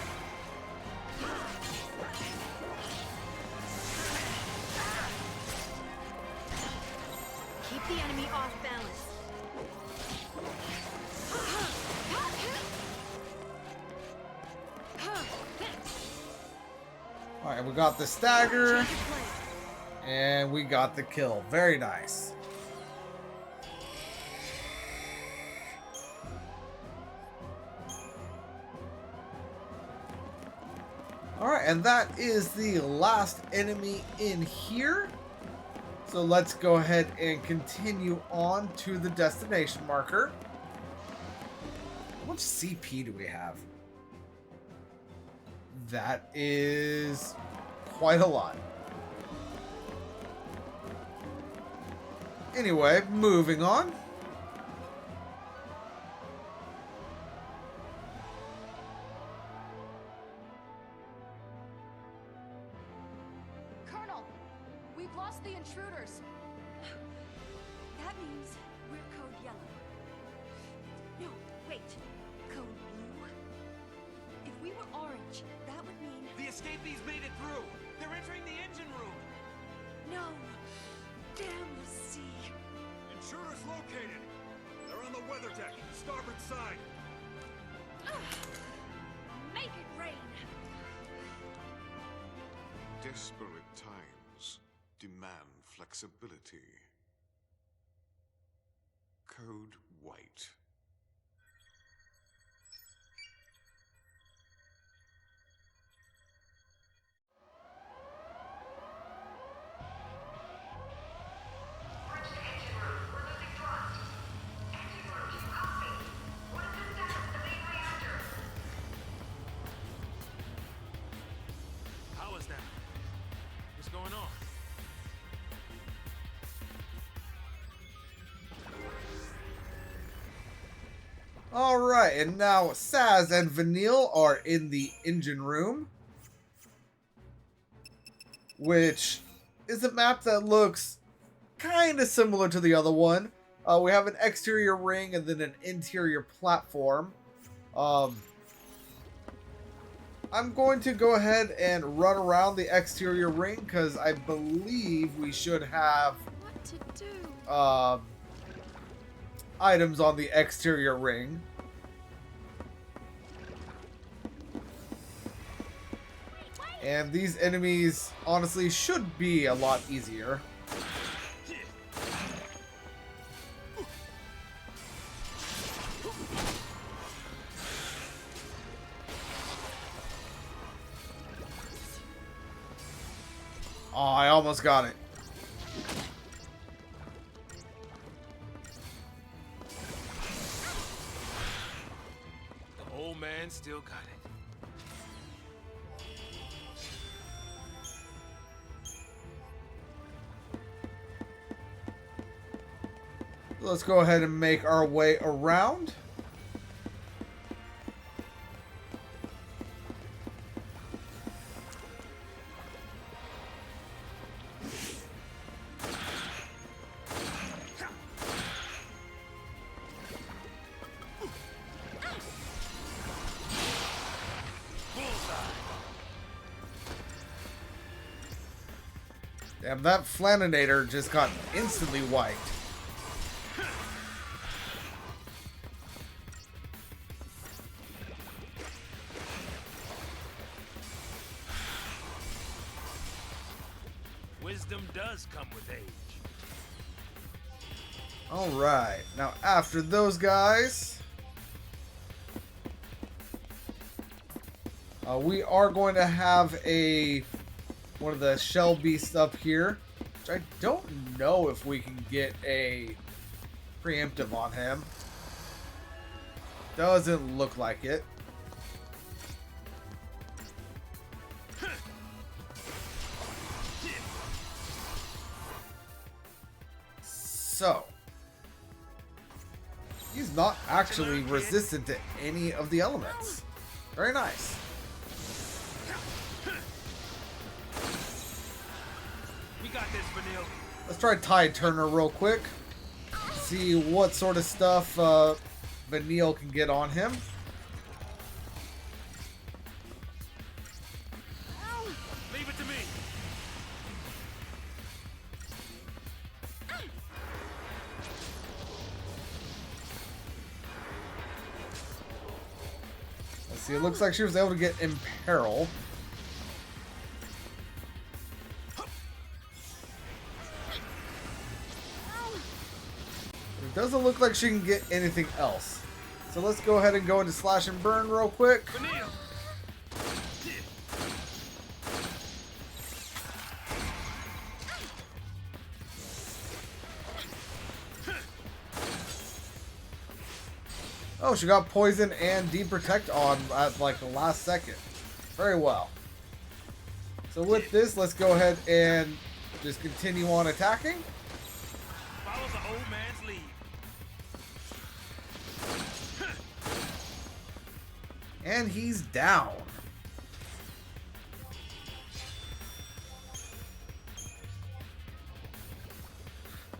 Keep the enemy off balance. Alright, we got the stagger. And we got the kill. Very nice. Alright, and that is the last enemy in here. So let's go ahead and continue on to the destination marker. How much CP do we have? That is quite a lot. Anyway, moving on. Colonel, we've lost the intruders. That means we're code yellow. No, wait. Code blue? If we were orange, that would mean... The escapees made it through! They're entering the engine room! No! Damn the sea! Intruders located! They're on the weather deck, starboard side! Make it rain! Desperate times demand flexibility. Code white. How is that? What's going on? Alright, and now Sazh and Vanille are in the engine room. Which is a map that looks kind of similar to the other one. We have an exterior ring and then an interior platform. I'm going to go ahead and run around the exterior ring because I believe we should have What to do? items on the exterior ring. And these enemies honestly should be a lot easier. Oh, I almost got it. The old man still got it. Let's go ahead and make our way around. Damn, that Flaninator just got instantly wiped. Wisdom does come with age. Alright, now after those guys, we are going to have one of the shell beasts up here, which I don't know if we can get a preemptive on him. Doesn't look like it. So, he's not actually resistant to any of the elements. Very nice. We got this, Vanille. Let's try Tide Turner real quick. See what sort of stuff Vanille can get on him. Leave it to me. Let's see, it looks like she was able to get Imperil. Doesn't look like she can get anything else. So let's go ahead and go into slash and burn real quick. Oh, she got poison and deprotect on at like the last second. Very well. So with this, let's go ahead and just continue on attacking. Follow the old man's lead. And he's down.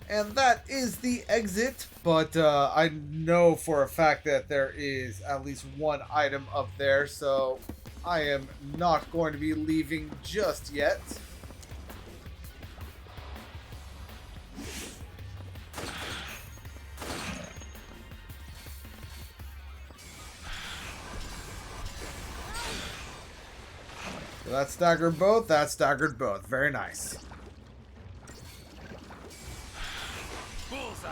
And that is the exit, but I know for a fact that there is at least one item up there, so I am not going to be leaving just yet. So that staggered both, that staggered both. Very nice. Bullseye.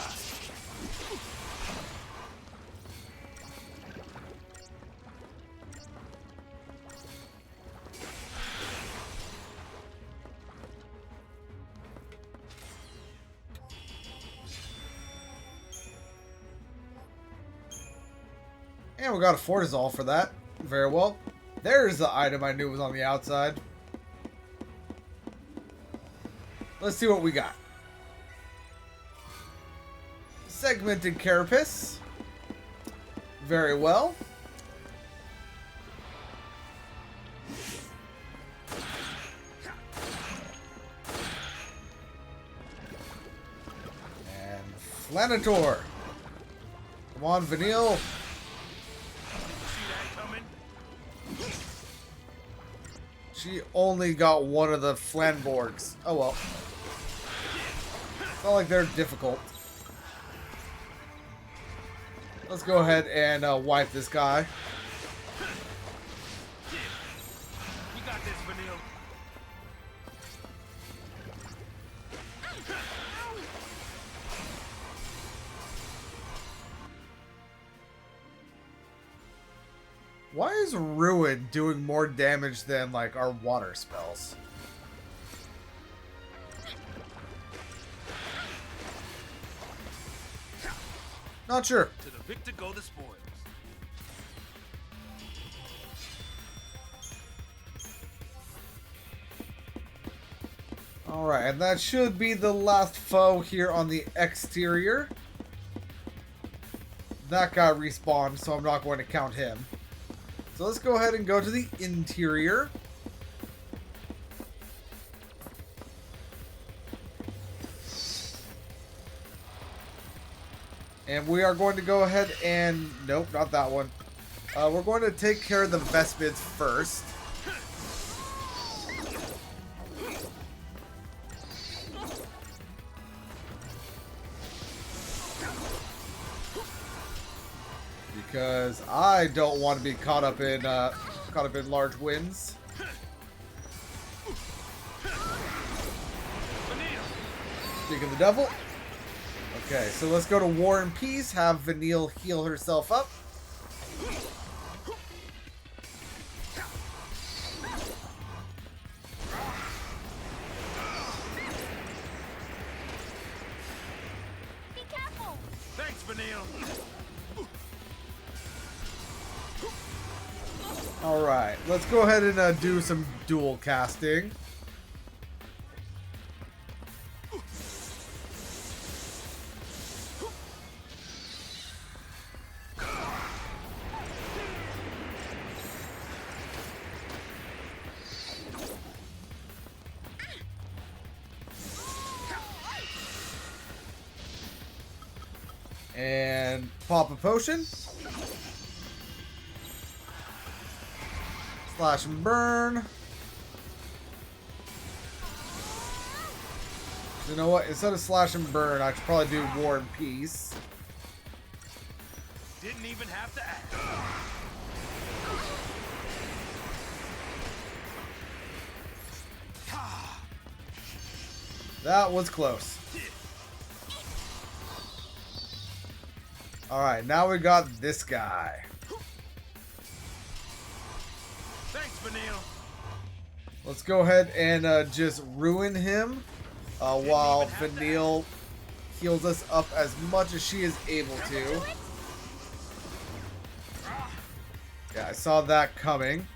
And we got a Fortizol for that. Very well. There's the item I knew was on the outside. Let's see what we got. Segmented carapace. Very well. And Flanator. Come on, Vanille. She only got one of the Flanborgs. Oh well. It's not like they're difficult. Let's go ahead and wipe this guy. You got this, Vanille. Why is Ruin doing more damage than like our water spells? Not sure. To the victor go the spoils. Alright, and that should be the last foe here on the exterior. That guy respawned, so I'm not going to count him. So let's go ahead and go to the interior. And we are going to go ahead and... Nope, not that one. We're going to take care of the Vespids first. Because I don't want to be caught up in large wins. Speak of the devil. Okay, so let's go to War and Peace. Have Vanille heal herself up. Be careful. Thanks, Vanille. Alright, let's go ahead and do some dual casting. And pop a potion. Slash and burn. You know what? Instead of slash and burn, I should probably do War and Peace. Didn't even have to act. That was close. Alright, now we got this guy. Thanks, Vanille. Let's go ahead and just ruin him while Vanille heals us up as much as she is able to. Yeah, I saw that coming.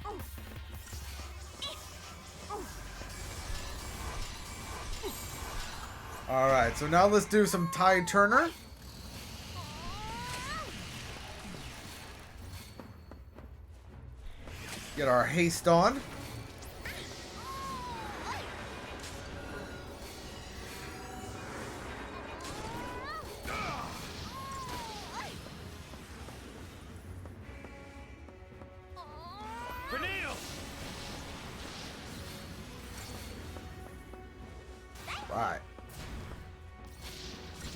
Alright, so now let's do some Tide Turner. Get our haste on. Right.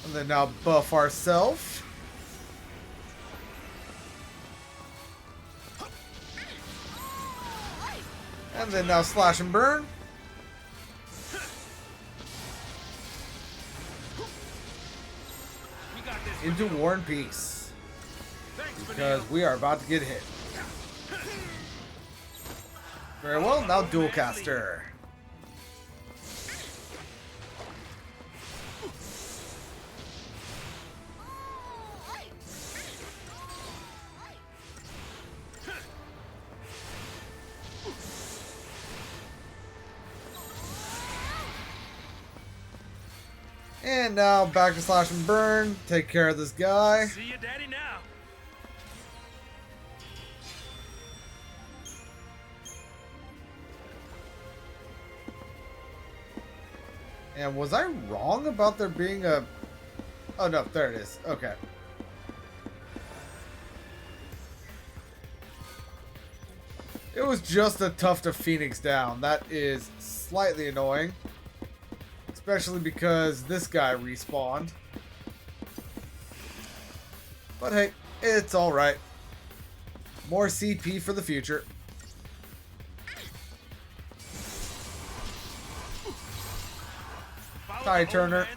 And then now buff ourselves. And then now slash and burn. Into War and Peace. Because we are about to get hit. Very well, now Dual Caster. And now back to slash and burn. Take care of this guy. See you, Daddy, now. And was I wrong about there being a... Oh no, there it is. Okay. It was just a Tuft of Phoenix down. That is slightly annoying. Especially because this guy respawned. But hey, it's alright. More CP for the future. Tide Turner.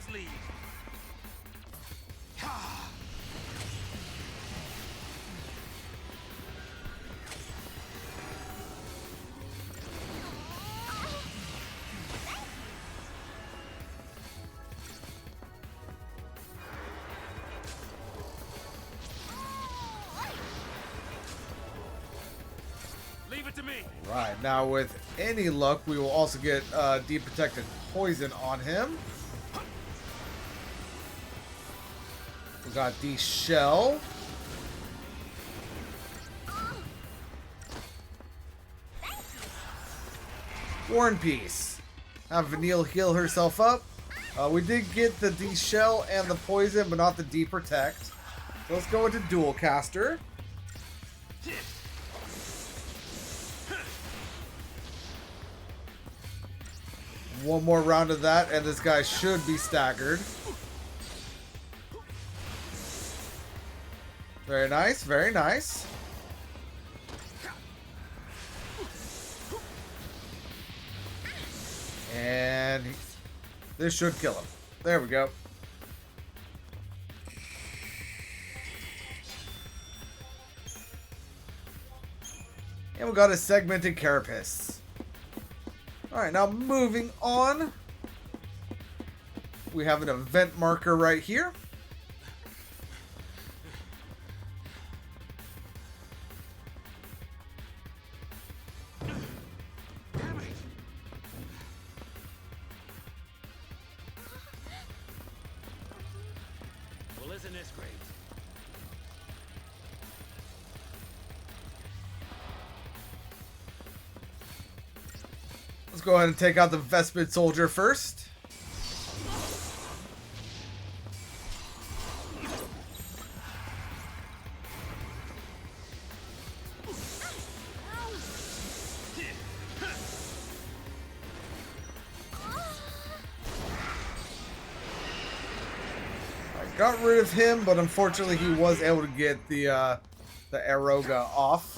Right, now with any luck, we will also get Deep Protected Poison on him. We got the Shell. War and Peace. Have Vanille heal herself up. We did get the D-Shell and the Poison, but not the D-Protect. So let's go into Dual Caster. One more round of that, and this guy should be staggered. Very nice, very nice. And this should kill him. There we go. And we got a segmented carapace. Alright, now moving on. We have an event marker right here. Well, isn't this great? Let's go ahead and take out the Vespid Soldier first. I got rid of him, but unfortunately he was able to get the Aroga off.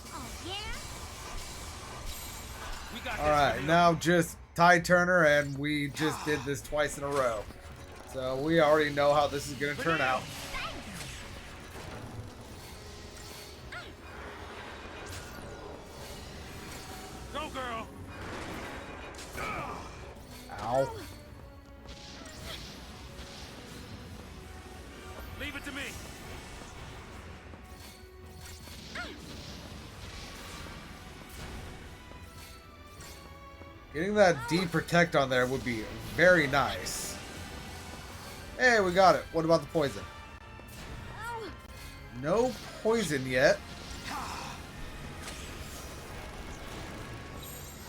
Alright, now just Tide Turner, and we just did this twice in a row. So we already know how this is going to turn out. girl. Ow. Leave it to me. Getting that D-Protect on there would be very nice. Hey, we got it. What about the poison? No poison yet.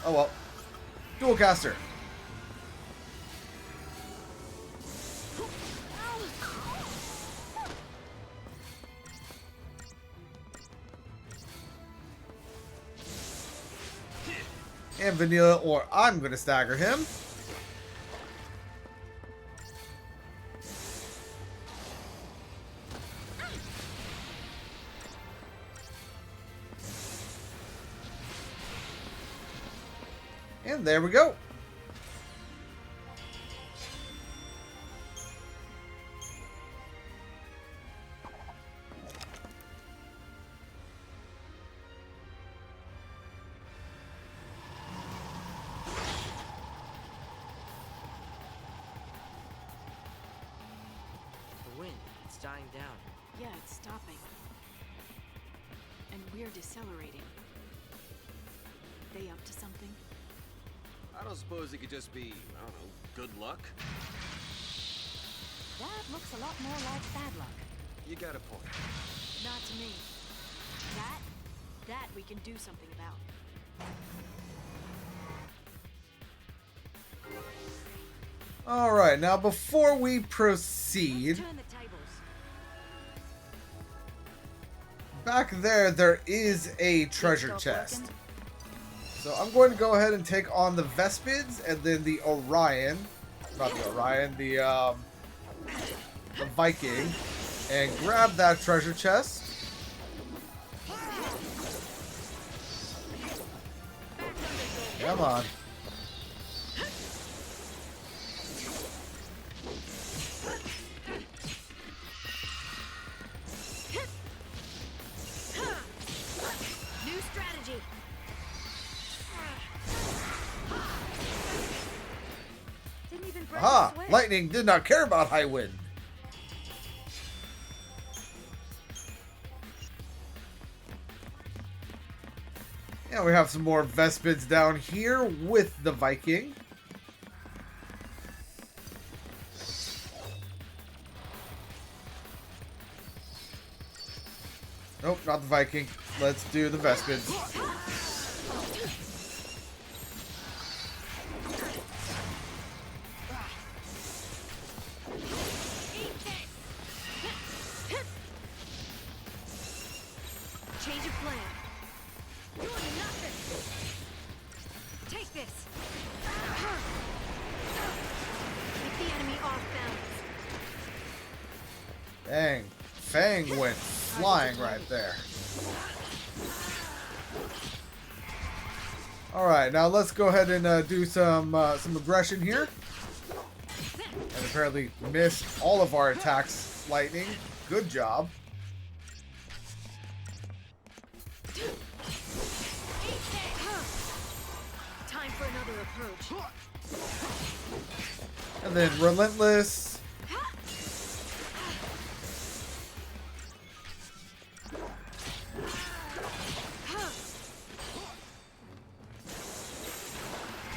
Oh well. Dual caster. And Vanille, or I'm going to stagger him. And there we go. The wind, it's dying down. Yeah, it's stopping. And we're decelerating. They up to something? I don't suppose it could just be, I don't know, good luck? That looks a lot more like bad luck. You got a point. Not to me. That we can do something about. Alright, now before we proceed, Turn the tables. back there is a treasure chest. So I'm going to go ahead and take on the Vespids and then the Orion. Not the Orion, the Viking. And grab that treasure chest. Come on. New strategy. Didn't even break Aha! the switch. Lightning did not care about high wind. Yeah, we have some more Vespids down here with the Viking. Nope, not the Viking. Let's do the Vespids. Change of plan. Doing nothing. Take this. Keep the enemy off balance. Dang. Fang went flying right there. Alright, now let's go ahead and do some aggression here. And apparently missed all of our attacks, Lightning. Good job. Time for another approach. And then Relentless.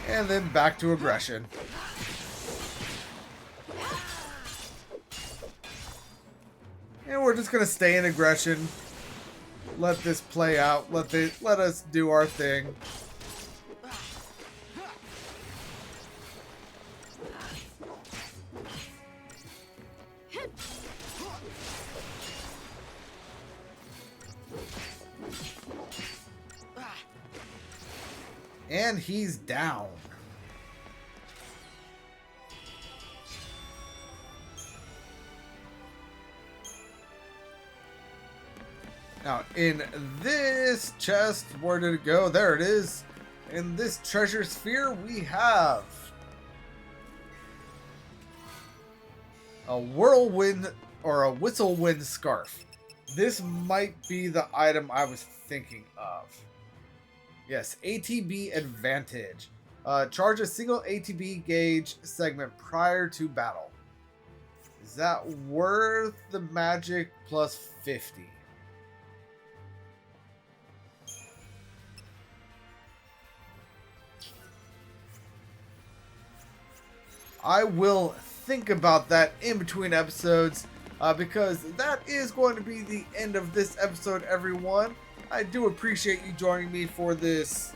And then back to aggression. And we're just gonna stay in aggression. Let this play out. Let us do our thing. And he's down. Now, in this chest, where did it go? There it is. In this treasure sphere, we have a whirlwind or a whistlewind scarf. This might be the item I was thinking of. Yes, ATB Advantage. Charge a single ATB gauge segment prior to battle. Is that worth the magic plus 50? I will think about that in between episodes because that is going to be the end of this episode, everyone. I do appreciate you joining me for this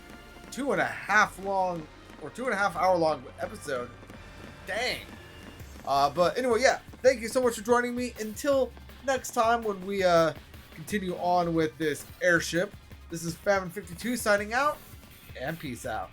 2.5 hour long episode. Dang. But anyway, yeah, thank you so much for joining me. Until next time when we continue on with this airship, this is Famine52 signing out, and peace out.